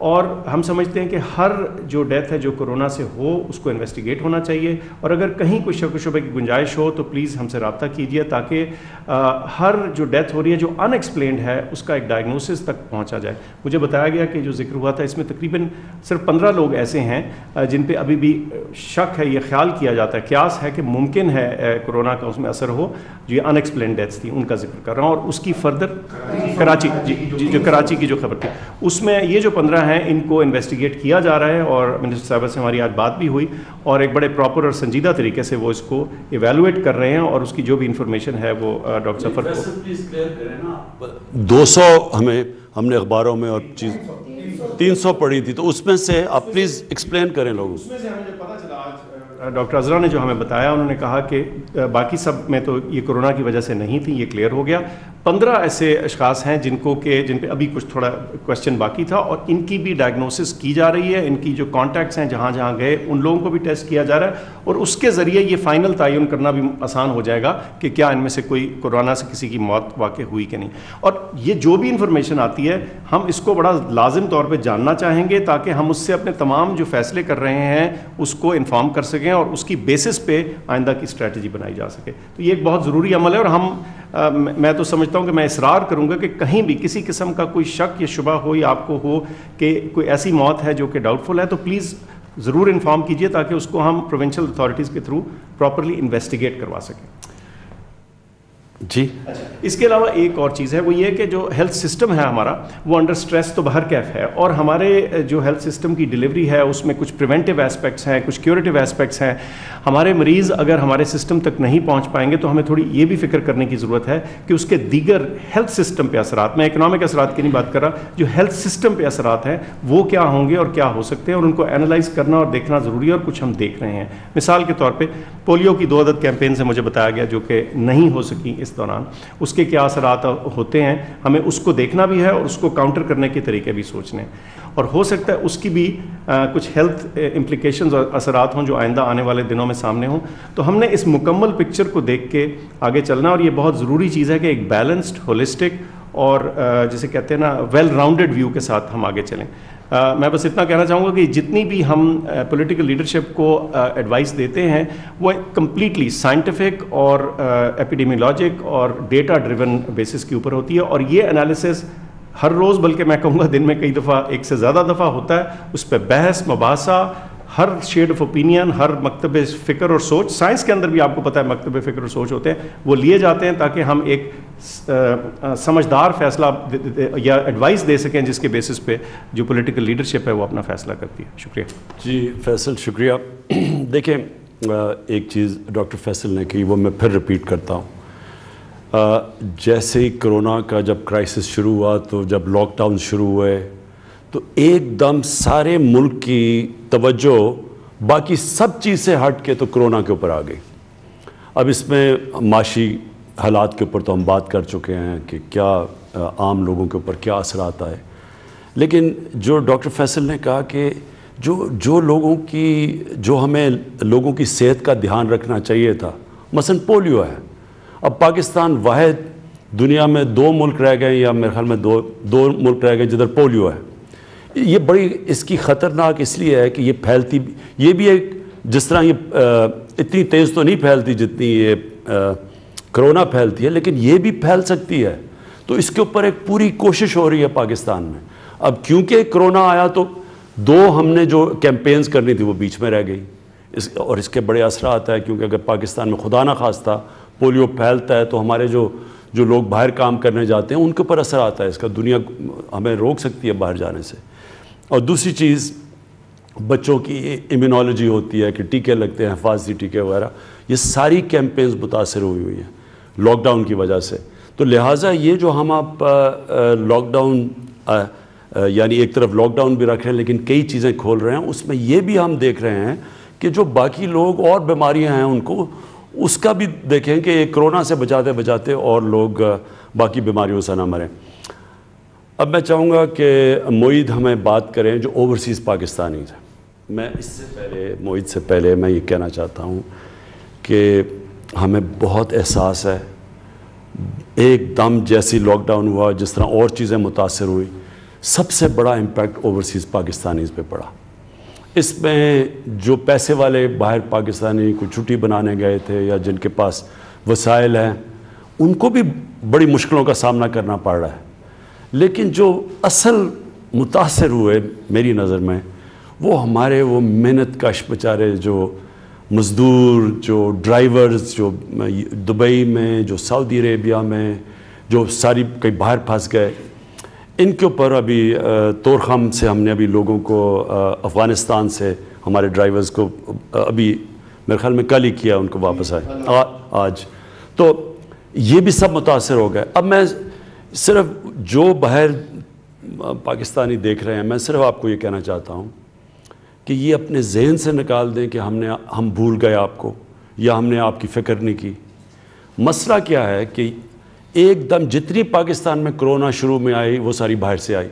اور ہم سمجھتے ہیں کہ ہر جو ڈیتھ ہے جو کورونا سے ہو اس کو انویسٹیگیٹ ہونا چاہیے، اور اگر کہیں کوئی شک و شبے کی گنجائش ہو تو پلیز ہم سے رابطہ کیجیے تاکہ ہر جو ڈیتھ ہو رہی ہے جو ان ایکسپلینڈ ہے اس کا ایک ڈائگنوسس تک پہنچا جائے۔ مجھے بتایا گیا کہ جو ذکر ہوا تھا اس میں تقریباً صرف 15 لوگ ایسے ہیں جن پہ ابھی بھی شک ہے، یہ خیال کیا جاتا ہے، قیاس ہے کہ ممکن ہے کورونا کا اس میں اثر ہو، جو یہ ان ایکسپلینڈ ڈیتھس تھیں ان کا ذکر کر رہا ہوں، اور اس کی فردر کراچی جو کراچی کی جو خبر تھی اس میں یہ جو 15 ہیں ان کو انویسٹیگیٹ کیا جا رہا ہے، اور منسٹر صاحبہ سے ہماری آج بات بھی ہوئی اور ایک بڑے پراپر اور سنجیدہ طریقے سے وہ اس کو ایویلویٹ کر رہے ہیں، اور اس کی جو بھی انفارمیشن ہے وہ ڈاکٹر سفر کو 200 ہم نے اخباروں میں اور چیز 300 پڑھی تھی، تو اس میں سے آپ پلیز ایکسپلین کریں لوگوں کو۔ اس میں سے ہمیں جو پتہ چلا آج ڈاکٹر عذرا نے جو ہمیں بتایا، انہوں نے کہا کہ باقی سب میں تو یہ کورونا کی وجہ سے نہیں تھی، یہ کلیئر ہو گیا، 15 ایسے اشخاص ہیں جن پہ ابھی کچھ تھوڑا کوشچن باقی تھا، اور ان کی بھی ڈائگنوسس کی جا رہی ہے، ان کی جو کانٹیکٹس ہیں جہاں جہاں گئے ان لوگوں کو بھی ٹیسٹ کیا جا رہا ہے، اور اس کے ذریعے یہ فائنل تعین کرنا بھی آسان ہو جائے گا کہ کیا ان میں سے کوئی کورونا سے کسی کی موت واقع ہوئی کہ نہیں۔ اور یہ جو بھی انفارمیشن آتی ہے ہم اس کو بڑا لازم طور پہ جاننا چاہیں گے تاکہ ہم اس سے اپنے تمام جو فیصلے کر رہے ہیں اس کو انفارم کر سکیں اور اس کی بیسس پہ آئندہ کی اسٹریٹجی بنائی جا سکے۔ تو یہ ایک بہت ضروری عمل ہے، اور میں تو سمجھتا ہوں کہ میں اصرار کروں گا کہ کہیں بھی کسی قسم کا کوئی شک یا شبہ ہو یا آپ کو ہو کہ کوئی ایسی موت ہے جو کہ ڈاؤٹ فل ہے تو پلیز ضرور انفارم کیجئے تاکہ اس کو ہم پروونشل اتھارٹیز کے تھرو پراپرلی انویسٹیگیٹ کروا سکیں۔ جی اس کے علاوہ ایک اور چیز ہے، وہ یہ کہ جو ہیلتھ سسٹم ہے ہمارا وہ انڈر سٹریس تو بہر کیف ہے، اور ہمارے جو ہیلتھ سسٹم کی ڈیلیوری ہے اس میں کچھ پریونٹیو ایسپیکٹس ہیں، کچھ کیوریٹیو ایسپیکٹس ہیں۔ ہمارے مریض اگر ہمارے سسٹم تک نہیں پہنچ پائیں گے تو ہمیں تھوڑی یہ بھی فکر کرنے کی ضرورت ہے کہ اس کے دیگر ہیلتھ سسٹم پہ اثرات، میں اکنامک اثرات کی نہیں بات کر رہا، جو ہیلتھ سسٹم پہ اثرات ہیں وہ کیا ہوں گے اور کیا ہو سکتے ہیں، اور ان کو اینالائز کرنا اور دیکھنا ضروری ہے، اور کچھ ہم دیکھ رہے ہیں۔ مثال کے طور پہ پولیو کی 2 عدد کیمپین سے مجھے بتایا گیا جو کہ نہیں ہو سکی اس دوران، اس کے کیا اثرات ہوتے ہیں، ہمیں اس کو دیکھنا بھی ہے اور اس کو کاؤنٹر کرنے کے طریقے بھی سوچنے، اور ہو سکتا ہے اس کی بھی کچھ ہیلتھ امپلیکیشنز اور اثرات ہوں جو آئندہ آنے والے دنوں میں سامنے ہوں۔ تو ہم نے اس مکمل پکچر کو دیکھ کے آگے چلنا، اور یہ بہت ضروری چیز ہے کہ ایک بیلنسڈ، ہولسٹک اور جسے کہتے ہیں نا ویل راؤنڈڈ ویو کے ساتھ ہم آگے چلیں۔ میں بس اتنا کہنا چاہوں گا کہ جتنی بھی ہم پولیٹیکل لیڈرشپ کو ایڈوائس دیتے ہیں وہ کمپلیٹلی سائنٹیفک اور ایپیڈیمیولوجک اور ڈیٹا ڈریون بیسس کے اوپر ہوتی ہے، اور یہ انالیسس ہر روز، بلکہ میں کہوں گا دن میں کئی دفعہ، ایک سے زیادہ دفعہ ہوتا ہے، اس پہ بحث مباحثہ ہر شیڈ آف اوپینین، ہر مکتب فکر اور سوچ، سائنس کے اندر بھی آپ کو پتہ ہے مکتب فکر اور سوچ ہوتے ہیں، وہ لیے جاتے ہیں تاکہ ہم ایک سمجھدار فیصلہ یا ایڈوائس دے سکیں جس کے بیسس پہ جو پولیٹیکل لیڈرشپ ہے وہ اپنا فیصلہ کرتی ہے. شکریہ. جی فیصل شکریہ. دیکھیں ایک چیز ڈاکٹر فیصل نے کی وہ میں پھر ریپیٹ کرتا ہوں. جیسے ہی کرونا کا جب کرائسس شروع ہوا تو جب لاک ڈاؤن شروع ہوئے تو ایک دم سارے ملک کی توجہ باقی سب چیز سے ہٹ کے تو کرونا کے اوپر آ گئی. اب اس میں معاشی حالات کے اوپر تو ہم بات کر چکے ہیں کہ کیا عام لوگوں کے اوپر کیا اثر آتا ہے، لیکن جو ڈاکٹر فیصل نے کہا کہ جو لوگوں کی جو ہمیں لوگوں کی صحت کا دھیان رکھنا چاہیے تھا، مثلا پولیو ہے. اب پاکستان واحد دنیا میں 2 ملک رہ گئے یا میرے خیال میں دو ملک رہ گئے جدھر پولیو ہے. یہ بڑی اس کی خطرناک اس لیے ہے کہ یہ پھیلتی، یہ بھی ایک جس طرح یہ اتنی تیز تو نہیں پھیلتی جتنی یہ کرونا پھیلتی ہے، لیکن یہ بھی پھیل سکتی ہے. تو اس کے اوپر ایک پوری کوشش ہو رہی ہے پاکستان میں. اب کیونکہ کرونا آیا تو 2 ہم نے جو کیمپینز کرنی تھی وہ بیچ میں رہ گئی، اور اس کے بڑے اثرات ہیں. کیونکہ اگر پاکستان میں خدا نہ خواستہ پولیو پھیلتا ہے تو ہمارے جو لوگ باہر کام کرنے جاتے ہیں ان کے اوپر اثر آتا ہے. اس کا دنیا ہمیں روک سکتی ہے باہر جانے سے. اور دوسری چیز بچوں کی امیونالوجی ہوتی ہے کہ ٹیکے لگتے ہیں، حفاظتی ٹیکے وغیرہ، یہ ساری کیمپینز متاثر ہوئی ہیں لاک ڈاؤن کی وجہ سے. تو لہٰذا یہ جو ہم آپ لاک ڈاؤن یعنی ایک طرف لاک ڈاؤن بھی رکھ رہے ہیں لیکن کئی چیزیں کھول رہے ہیں، اس میں یہ بھی ہم دیکھ رہے ہیں کہ جو باقی لوگ اور بیماریاں ہیں ان کو اس کا بھی دیکھیں کہ ایک کرونا سے بچاتے بچاتے اور لوگ باقی بیماریوں سے نہ مریں. اب میں چاہوں گا کہ معید ہمیں بات کریں جو اوورسیز پاکستانیز ہیں. میں اس سے پہلے معید سے پہلے میں یہ کہنا چاہتا ہوں کہ ہمیں بہت احساس ہے ایک دم جیسی لاک ڈاؤن ہوا، جس طرح اور چیزیں متاثر ہوئی، سب سے بڑا امپیکٹ اوورسیز پاکستانیز پہ پڑا. اس میں جو پیسے والے باہر پاکستانی کو چھٹی بنانے گئے تھے یا جن کے پاس وسائل ہیں ان کو بھی بڑی مشکلوں کا سامنا کرنا پڑ رہا ہے. لیکن جو اصل متاثر ہوئے میری نظر میں وہ ہمارے وہ محنت کش بیچارے جو مزدور، جو ڈرائیورز، جو دبئی میں، جو سعودی عربیہ میں، جو ساری کئی باہر پھنس گئے، ان کے اوپر ابھی طورخم سے ہم نے ابھی لوگوں کو افغانستان سے ہمارے ڈرائیورز کو ابھی میرے خیال میں کل ہی کیا، ان کو واپس آئے آج. تو یہ بھی سب متاثر ہو گئے. اب میں صرف جو باہر پاکستانی دیکھ رہے ہیں میں صرف آپ کو یہ کہنا چاہتا ہوں کہ یہ اپنے ذہن سے نکال دیں کہ ہم بھول گئے آپ کو یا ہم نے آپ کی فکر نہیں کی. مسئلہ کیا ہے کہ ایک دم جتنی پاکستان میں کرونا شروع میں آئی وہ ساری باہر سے آئی.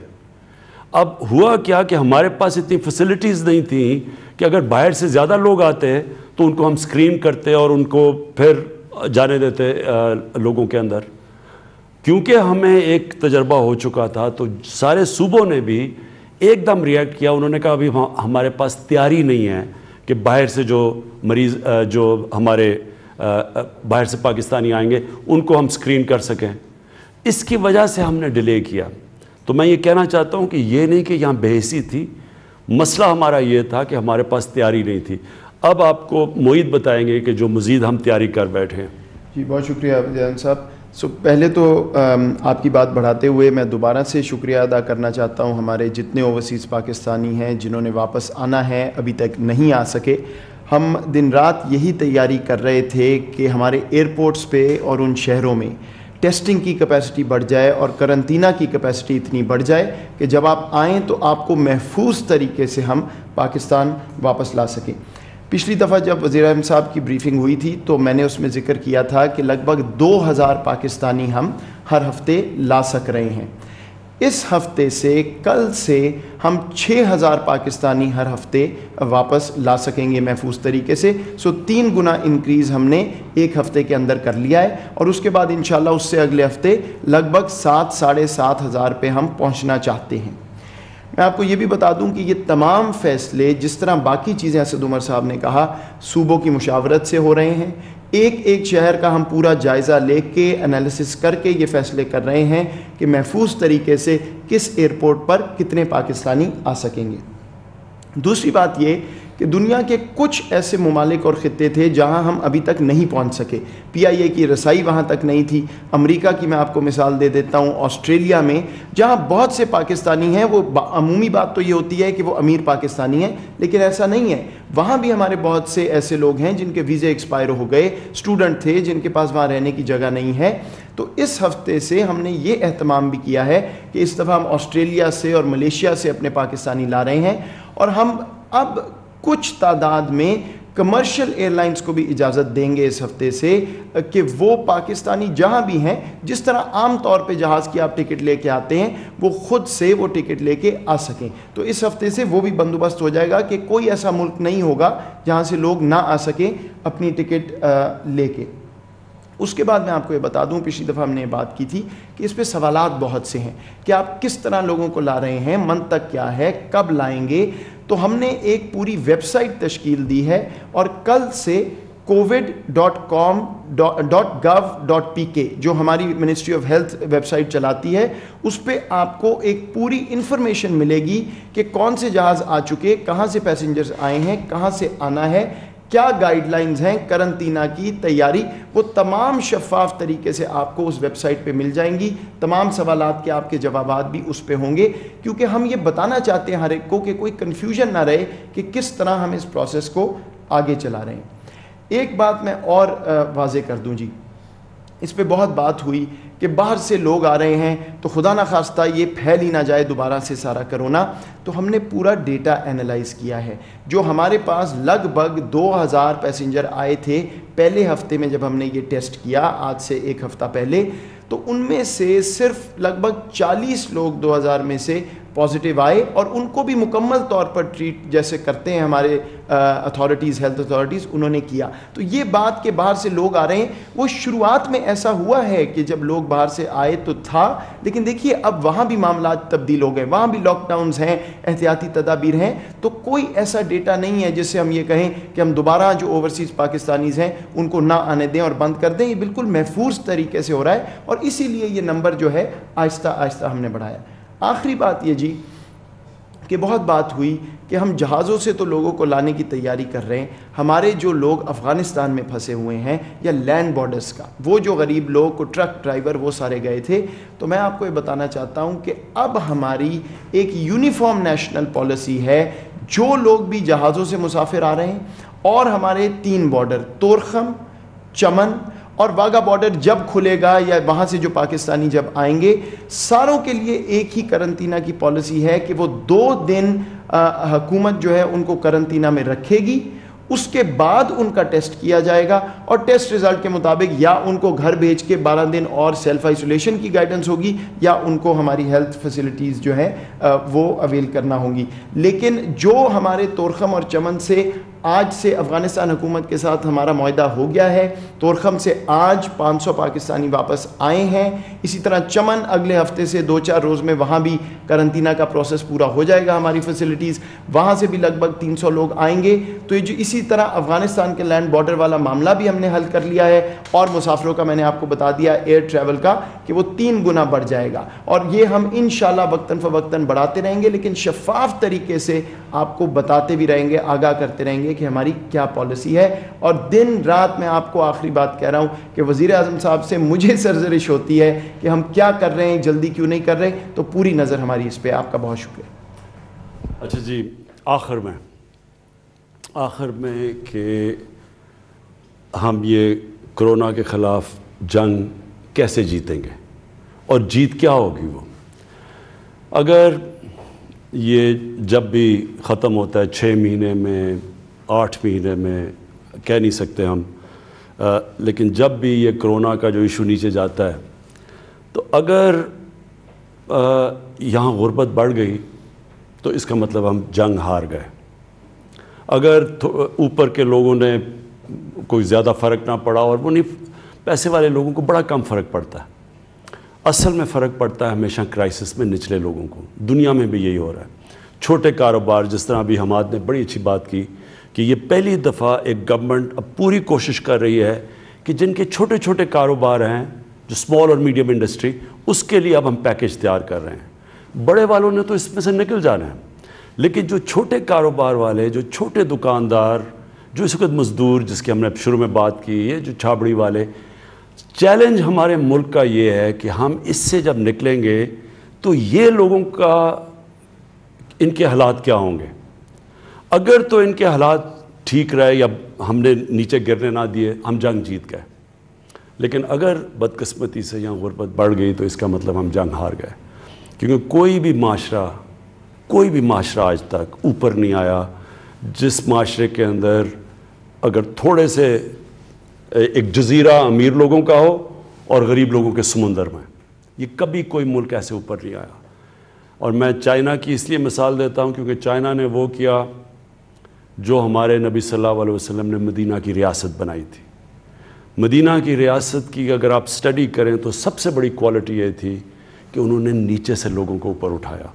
اب ہوا کیا کہ ہمارے پاس اتنی فیسلٹیز نہیں تھیں کہ اگر باہر سے زیادہ لوگ آتے تو ان کو ہم سکرین کرتے اور ان کو پھر جانے دیتے لوگوں کے اندر. کیونکہ ہمیں ایک تجربہ ہو چکا تھا تو سارے صوبوں نے بھی ایک دم ریئیکٹ کیا. انہوں نے کہا ابھی ہمارے پاس تیاری نہیں ہے کہ باہر سے جو مریض جو ہمارے باہر سے پاکستانی آئیں گے ان کو ہم سکرین کر سکیں. اس کی وجہ سے ہم نے ڈیلے کیا. تو میں یہ کہنا چاہتا ہوں کہ یہ نہیں کہ یہاں بے حسی تھی، مسئلہ ہمارا یہ تھا کہ ہمارے پاس تیاری نہیں تھی. اب آپ کو معید بتائیں گے کہ جو مزید ہم تیاری کر بیٹھے ہیں. جی بہت شکریہ جان صاحب. پہلے تو آپ کی بات بڑھاتے ہوئے میں دوبارہ سے شکریہ ادا کرنا چاہتا ہوں ہمارے جتنے اوورسیز پاکستانی ہیں جنہوں نے واپس آنا ہے، ابھی تک نہیں آ سکے. ہم دن رات یہی تیاری کر رہے تھے کہ ہمارے ایئرپورٹس پہ اور ان شہروں میں ٹیسٹنگ کی کیپیسٹی بڑھ جائے اور کرنٹینہ کی کیپیسٹی اتنی بڑھ جائے کہ جب آپ آئیں تو آپ کو محفوظ طریقے سے ہم پاکستان واپس لا سکیں. پچھلی دفعہ جب وزیر اعظم صاحب کی بریفنگ ہوئی تھی تو میں نے اس میں ذکر کیا تھا کہ لگ بھگ 2000 پاکستانی ہم ہر ہفتے لا سک رہے ہیں. اس ہفتے سے کل سے ہم 6000 پاکستانی ہر ہفتے واپس لا سکیں گے محفوظ طریقے سے. 3 گنا انکریز ہم نے ایک ہفتے کے اندر کر لیا ہے اور اس کے بعد انشاءاللہ اس سے اگلے ہفتے لگ بھگ 7-7,500 پہ ہم پہنچنا چاہتے ہیں. میں آپ کو یہ بھی بتا دوں کہ یہ تمام فیصلے جس طرح باقی چیزیں اسد عمر صاحب نے کہا صوبوں کی مشاورت سے ہو رہے ہیں. ایک شہر کا ہم پورا جائزہ لے کے انالیسس کر کے یہ فیصلے کر رہے ہیں کہ محفوظ طریقے سے کس ایئرپورٹ پر کتنے پاکستانی آ سکیں گے. دوسری بات یہ کہ دنیا کے کچھ ایسے ممالک اور خطے تھے جہاں ہم ابھی تک نہیں پہنچ سکے، PIA کی رسائی وہاں تک نہیں تھی۔ امریکہ کی میں آپ کو مثال دے دیتا ہوں، آسٹریلیا میں جہاں بہت سے پاکستانی ہیں، وہ عمومی بات تو یہ ہوتی ہے کہ وہ امیر پاکستانی ہیں، لیکن ایسا نہیں ہے، وہاں بھی ہمارے بہت سے ایسے لوگ ہیں جن کے ویزے ایکسپائر ہو گئے، اسٹوڈنٹ تھے جن کے پاس وہاں رہنے کی جگہ نہیں ہے۔ تو اس ہفتے سے ہم نے یہ اہتمام بھی کیا ہے کہ اس دفعہ ہم آسٹریلیا سے اور ملیشیا سے اپنے پاکستانی لا رہے ہیں، اور ہم اب کچھ تعداد میں کمرشل ایئر لائنز کو بھی اجازت دیں گے اس ہفتے سے کہ وہ پاکستانی جہاں بھی ہیں، جس طرح عام طور پہ جہاز کی آپ ٹکٹ لے کے آتے ہیں، وہ خود سے وہ ٹکٹ لے کے آ سکیں۔ تو اس ہفتے سے وہ بھی بندوبست ہو جائے گا کہ کوئی ایسا ملک نہیں ہوگا جہاں سے لوگ نہ آ سکیں اپنی ٹکٹ لے کے۔ اس کے بعد میں آپ کو یہ بتا دوں، پچھلی دفعہ ہم نے یہ بات کی تھی کہ اس پہ سوالات بہت سے ہیں کہ آپ کس طرح لوگوں کو لا رہے ہیں، منطق کیا ہے، کب لائیں گے۔ تو ہم نے ایک پوری ویب سائٹ تشکیل دی ہے، اور کل سے covid.com.gov.pk جو ہماری ministry of health website چلاتی ہے، اس پہ آپ کو ایک پوری انفارمیشن ملے گی کہ کون سے جہاز آ چکے، کہاں سے پیسنجرز آئے ہیں، کہاں سے آنا ہے، کیا گائیڈ لائنز ہیں کرنٹینہ کی تیاری، وہ تمام شفاف طریقے سے آپ کو اس ویب سائٹ پہ مل جائیں گی۔ تمام سوالات کے آپ کے جوابات بھی اس پہ ہوں گے، کیونکہ ہم یہ بتانا چاہتے ہیں ہر ایک کو کہ کوئی کنفیوژن نہ رہے کہ کس طرح ہم اس پروسیس کو آگے چلا رہے ہیں۔ ایک بات میں اور واضح کر دوں جی، اس پہ بہت بات ہوئی کہ باہر سے لوگ آ رہے ہیں تو خدا نہ خواستہ یہ پھیل ہی نہ جائے دوبارہ سے سارا کرونا۔ تو ہم نے پورا ڈیٹا اینالائز کیا ہے، جو ہمارے پاس لگ بھگ 2000 پیسنجر آئے تھے پہلے ہفتے میں جب ہم نے یہ ٹیسٹ کیا، آج سے ایک ہفتہ پہلے، تو ان میں سے صرف لگ بھگ 40 لوگ 2000 میں سے پازیٹیو آئے، اور ان کو بھی مکمل طور پر ٹریٹ جیسے کرتے ہیں ہمارے اتھارٹیز، ہیلتھ اتھارٹیز، انہوں نے کیا۔ تو یہ بات کہ باہر سے لوگ آ رہے ہیں، وہ شروعات میں ایسا ہوا ہے کہ جب لوگ باہر سے آئے تو تھا، لیکن دیکھیے اب وہاں بھی معاملات تبدیل ہو گئے، وہاں بھی لاک ڈاؤنز ہیں، احتیاطی تدابیر ہیں۔ تو کوئی ایسا ڈیٹا نہیں ہے جس سے ہم یہ کہیں کہ ہم دوبارہ جو اوورسیز پاکستانیز ہیں ان کو نہ آنے دیں اور بند کر دیں۔ یہ بالکل محفوظ طریقے سے ہو رہا ہے، اور اسی لیے یہ نمبر جو ہے آہستہ آہستہ ہم نے بڑھایا۔ آخری بات یہ جی کہ بہت بات ہوئی کہ ہم جہازوں سے تو لوگوں کو لانے کی تیاری کر رہے ہیں، ہمارے جو لوگ افغانستان میں پھنسے ہوئے ہیں یا لینڈ بارڈرز کا، وہ جو غریب لوگ کو ٹرک ڈرائیور وہ سارے گئے تھے، تو میں آپ کو یہ بتانا چاہتا ہوں کہ اب ہماری ایک یونیفارم نیشنل پالیسی ہے، جو لوگ بھی جہازوں سے مسافر آ رہے ہیں، اور ہمارے 3 بارڈر طورخم، چمن اور واگا بارڈر جب کھلے گا یا وہاں سے جو پاکستانی جب آئیں گے، ساروں کے لیے ایک ہی کرنٹینہ کی پالیسی ہے کہ وہ 2 دن حکومت جو ہے ان کو کرنٹینہ میں رکھے گی، اس کے بعد ان کا ٹیسٹ کیا جائے گا، اور ٹیسٹ ریزلٹ کے مطابق یا ان کو گھر بھیج کے 12 دن اور سیلف آئسولیشن کی گائیڈنس ہوگی، یا ان کو ہماری ہیلتھ فیسلٹیز جو ہیں وہ اویل کرنا ہوں گی۔ لیکن جو ہمارے طورخم اور چمن سے آج سے افغانستان حکومت کے ساتھ ہمارا معاہدہ ہو گیا ہے، طورخم سے آج 500 پاکستانی واپس آئے ہیں، اسی طرح چمن اگلے ہفتے سے 2-4 روز میں وہاں بھی کرنٹینہ کا پروسیس پورا ہو جائے گا، ہماری فیسلٹیز وہاں سے بھی لگ بھگ 300 لوگ آئیں گے۔ تو یہ جو اسی طرح افغانستان کے لینڈ بارڈر والا معاملہ بھی ہم نے حل کر لیا ہے، اور مسافروں کا میں نے آپ کو بتا دیا ایئر ٹریول کا کہ وہ 3 گنا بڑھ جائے گا، اور یہ ہم انشاءاللہ وقتاً فوقتاً بڑھاتے رہیں گے، لیکن شفاف طریقے سے آپ کو بتاتے بھی رہیں گے، آگاہ کرتے رہیں گے کہ ہماری کیا پالیسی ہے۔ اور دن رات میں آپ کو آخری بات کہہ رہا ہوں کہ وزیر اعظم صاحب سے مجھے سرزنش ہوتی ہے کہ ہم کیا کر رہے ہیں، جلدی کیوں نہیں کر رہے، تو پوری نظر ہماری اس پہ۔ آپ کا بہت شکریہ۔ اچھا جی، آخر میں کہ ہم یہ کرونا کے خلاف جنگ کیسے جیتیں گے اور جیت کیا ہوگی وہ؟ اگر یہ جب بھی ختم ہوتا ہے 6 مہینے میں 8 مہینے میں کہہ نہیں سکتے ہم، لیکن جب بھی یہ کرونا کا جو ایشو نیچے جاتا ہے تو اگر یہاں غربت بڑھ گئی تو اس کا مطلب ہم جنگ ہار گئے۔ اگر اوپر کے لوگوں نے کوئی زیادہ فرق نہ پڑا، اور وہ نہیں، پیسے والے لوگوں کو بڑا کم فرق پڑتا ہے، اصل میں فرق پڑتا ہے ہمیشہ کرائسس میں نچلے لوگوں کو۔ دنیا میں بھی یہی ہو رہا ہے۔ چھوٹے کاروبار، جس طرح ابھی حماد نے بڑی اچھی بات کی کہ یہ پہلی دفعہ ایک گورنمنٹ اب پوری کوشش کر رہی ہے کہ جن کے چھوٹے چھوٹے کاروبار ہیں، جو اسمال اور میڈیم انڈسٹری، اس کے لیے اب ہم پیکیج تیار کر رہے ہیں۔ بڑے والوں نے تو اس میں سے نکل جانا ہے، لیکن جو چھوٹے کاروبار والے, جو چھوٹے دکاندار, جو اس وقت مزدور جس کی ہم نے شروع میں بات کی ہے, جو چھابڑی والے, چیلنج ہمارے ملک کا یہ ہے کہ ہم اس سے جب نکلیں گے تو یہ لوگوں کا ان کے حالات کیا ہوں گے. اگر تو ان کے حالات ٹھیک رہے یا ہم نے نیچے گرنے نہ دیے, ہم جنگ جیت گئے. لیکن اگر بدقسمتی سے یہاں غربت بڑھ گئی تو اس کا مطلب ہم جنگ ہار گئے. کیونکہ کوئی بھی معاشرہ آج تک اوپر نہیں آیا جس معاشرے کے اندر اگر تھوڑے سے ایک جزیرہ امیر لوگوں کا ہو اور غریب لوگوں کے سمندر میں. یہ کبھی کوئی ملک ایسے اوپر نہیں آیا. اور میں چائنا کی اس لیے مثال دیتا ہوں کیونکہ چائنا نے وہ کیا جو ہمارے نبی صلی اللہ علیہ وسلم نے مدینہ کی ریاست بنائی تھی. مدینہ کی ریاست کی اگر آپ سٹڈی کریں تو سب سے بڑی کوالٹی یہ تھی کہ انہوں نے نیچے سے لوگوں کو اوپر اٹھایا,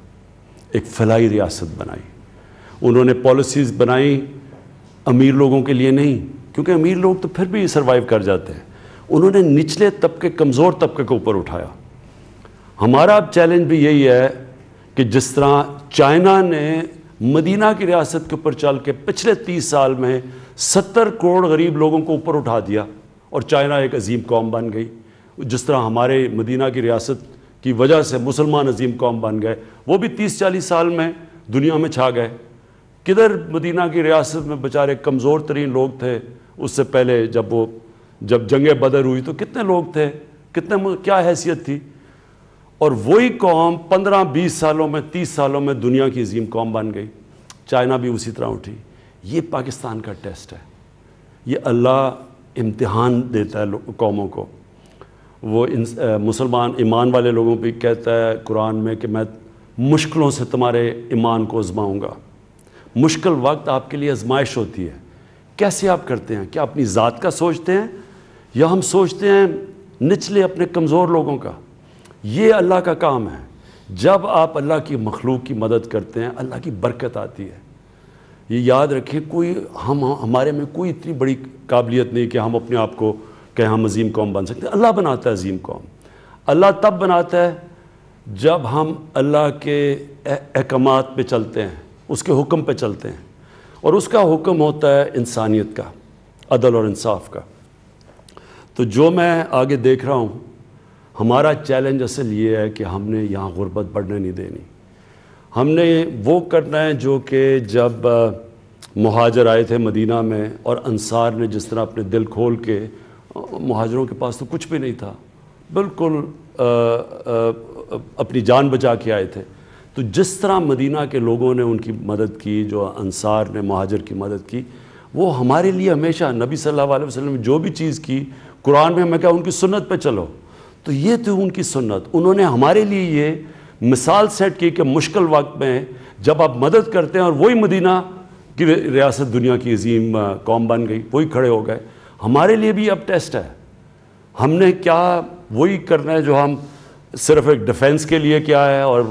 ایک فلاحی ریاست بنائی. انہوں نے پالیسیز بنائی امیر لوگوں کے لیے نہیں, کیونکہ امیر لوگ تو پھر بھی سروائیو کر جاتے ہیں. انہوں نے نچلے طبقے, کمزور طبقے کو اوپر اٹھایا. ہمارا اب چیلنج بھی یہی ہے کہ جس طرح چائنا نے مدینہ کی ریاست کے اوپر چل کے پچھلے 30 سال میں 70 کروڑ غریب لوگوں کو اوپر اٹھا دیا اور چائنا ایک عظیم قوم بن گئی. جس طرح ہمارے مدینہ کی ریاست کی وجہ سے مسلمان عظیم قوم بن گئے, وہ بھی 30-40 سال میں دنیا میں چھا گئے. کدھر مدینہ کی ریاست میں بیچارے کمزور ترین لوگ تھے اس سے پہلے, جب جنگ بدر ہوئی تو کتنے لوگ تھے, کیا حیثیت تھی. اور وہی قوم 15-20 سالوں میں 30 سالوں میں دنیا کی عظیم قوم بن گئی. چائنا بھی اسی طرح اٹھی. یہ پاکستان کا ٹیسٹ ہے. یہ اللہ امتحان دیتا ہے قوموں کو. وہ مسلمان ایمان والے لوگوں پہ کہتا ہے قرآن میں کہ میں مشکلوں سے تمہارے ایمان کو آزماؤں گا. مشکل وقت آپ کے لیے آزمائش ہوتی ہے. کیسے آپ کرتے ہیں؟ کیا اپنی ذات کا سوچتے ہیں یا ہم سوچتے ہیں نچلے اپنے کمزور لوگوں کا؟ یہ اللہ کا کام ہے. جب آپ اللہ کی مخلوق کی مدد کرتے ہیں اللہ کی برکت آتی ہے. یہ یاد رکھیں, ہمارے میں کوئی اتنی بڑی قابلیت نہیں کہ ہم اپنے آپ کو کہ ہم عظیم قوم بن سکتے ہیں. اللہ بناتا ہے عظیم قوم. اللہ تب بناتا ہے جب ہم اللہ کے احکامات پہ چلتے ہیں, اس کے حکم پہ چلتے ہیں, اور اس کا حکم ہوتا ہے انسانیت کا, عدل اور انصاف کا. تو جو میں آگے دیکھ رہا ہوں, ہمارا چیلنج اصل یہ ہے کہ ہم نے یہاں غربت بڑھنے نہیں دینی. ہم نے وہ کرنا ہے جو کہ جب مہاجر آئے تھے مدینہ میں اور انصار نے جس طرح اپنے دل کھول کے, مہاجروں کے پاس تو کچھ بھی نہیں تھا, بالکل اپنی جان بچا کے آئے تھے. تو جس طرح مدینہ کے لوگوں نے ان کی مدد کی, جو انصار نے مہاجر کی مدد کی, وہ ہمارے لیے ہمیشہ نبی صلی اللہ علیہ وسلم نے جو بھی چیز کی قرآن میں ہمیں کہا ان کی سنت پہ چلو, تو یہ تھی ان کی سنت. انہوں نے ہمارے لیے یہ مثال سیٹ کی کہ مشکل وقت میں جب آپ مدد کرتے ہیں, اور وہی مدینہ کی ریاست دنیا کی عظیم قوم بن گئی, وہی کھڑے ہو گئے. ہمارے لیے بھی اب ٹیسٹ ہے. ہم نے کیا وہی کرنا ہے جو ہم صرف ایک ڈیفنس کے لیے کیا ہے اور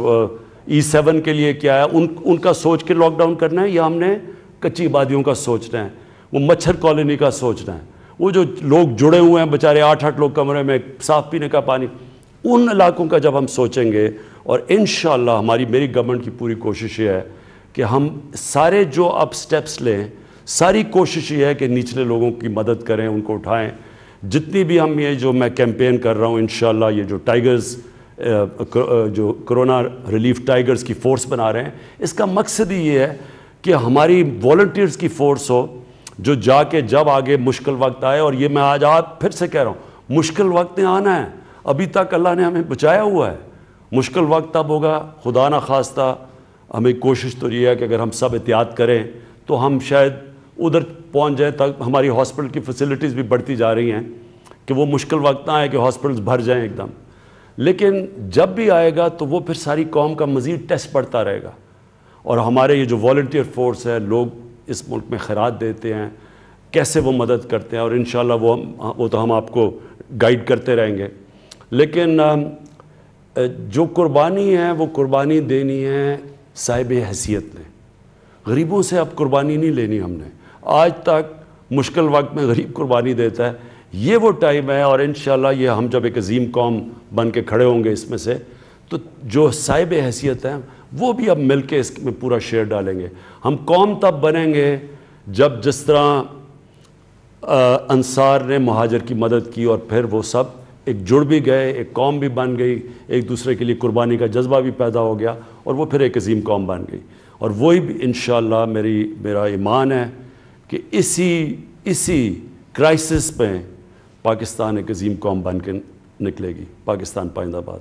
E7 کے لیے کیا ہے, ان کا سوچ کے لاک ڈاؤن کرنا ہے, یا ہم نے کچی آبادیوں کا سوچنا ہے, وہ مچھر کالونی کا سوچنا ہے, وہ جو لوگ جڑے ہوئے ہیں بیچارے 8-8 لوگ کمرے میں, صاف پینے کا پانی, ان علاقوں کا جب ہم سوچیں گے. اور انشاءاللہ میری گورنمنٹ کی پوری کوشش یہ ہے کہ ہم سارے جو اب سٹیپس لیں, ساری کوشش یہ ہے کہ نچلے لوگوں کی مدد کریں, ان کو اٹھائیں. جتنی بھی ہم یہ جو میں کیمپین کر رہا ہوں, انشاءاللہ یہ جو ٹائیگرز, جو کرونا ریلیف ٹائیگرز کی فورس بنا رہے ہیں, اس کا مقصد ہی یہ ہے کہ ہماری والنٹیئرز کی فورس ہو جو جا کے جب آگے مشکل وقت آئے. اور یہ میں آج پھر سے کہہ رہا ہوں, مشکل وقت نے آنا ہے. ابھی تک اللہ نے ہمیں بچایا ہوا ہے. مشکل وقت تب ہوگا, خدا نہ خواستہ. ہمیں کوشش تو یہ ہے کہ اگر ہم سب احتیاط کریں تو ہم شاید ادھر پہنچ جائیں. تک ہماری ہاسپٹل کی فیسلٹیز بھی بڑھتی جا رہی ہیں کہ وہ مشکل وقت نہ آئے کہ ہاسپٹلز بھر جائیں ایک دم. لیکن جب بھی آئے گا تو وہ پھر ساری قوم کا مزید ٹیسٹ بڑھتا رہے گا. اور ہمارے یہ جو والنٹیئر فورس ہے, لوگ اس ملک میں خیرات دیتے ہیں, کیسے وہ مدد کرتے ہیں, اور انشاءاللہ وہ تو ہم آپ کو گائیڈ کرتے رہیں گے. لیکن جو قربانی ہے وہ قربانی دینی ہے صاحب حیثیت نے. غریبوں سے اب قربانی نہیں لینی ہم نے. آج تک مشکل وقت میں غریب قربانی دیتا ہے. یہ وہ ٹائم ہے, اور انشاءاللہ یہ ہم جب ایک عظیم قوم بن کے کھڑے ہوں گے اس میں سے, تو جو صاحب حیثیت ہیں وہ بھی اب مل کے اس میں پورا شیئر ڈالیں گے. ہم قوم تب بنیں گے جب جس طرح انصار نے مہاجر کی مدد کی اور پھر وہ سب ایک جڑ بھی گئے, ایک قوم بھی بن گئی, ایک دوسرے کے لیے قربانی کا جذبہ بھی پیدا ہو گیا اور وہ پھر ایک عظیم قوم بن گئی. اور وہی بھی انشاءاللہ میرا ایمان ہے کہ اسی کرائسس پہ پاکستان ایک عظیم قوم بن کے نکلے گی. پاکستان پائندہ باد.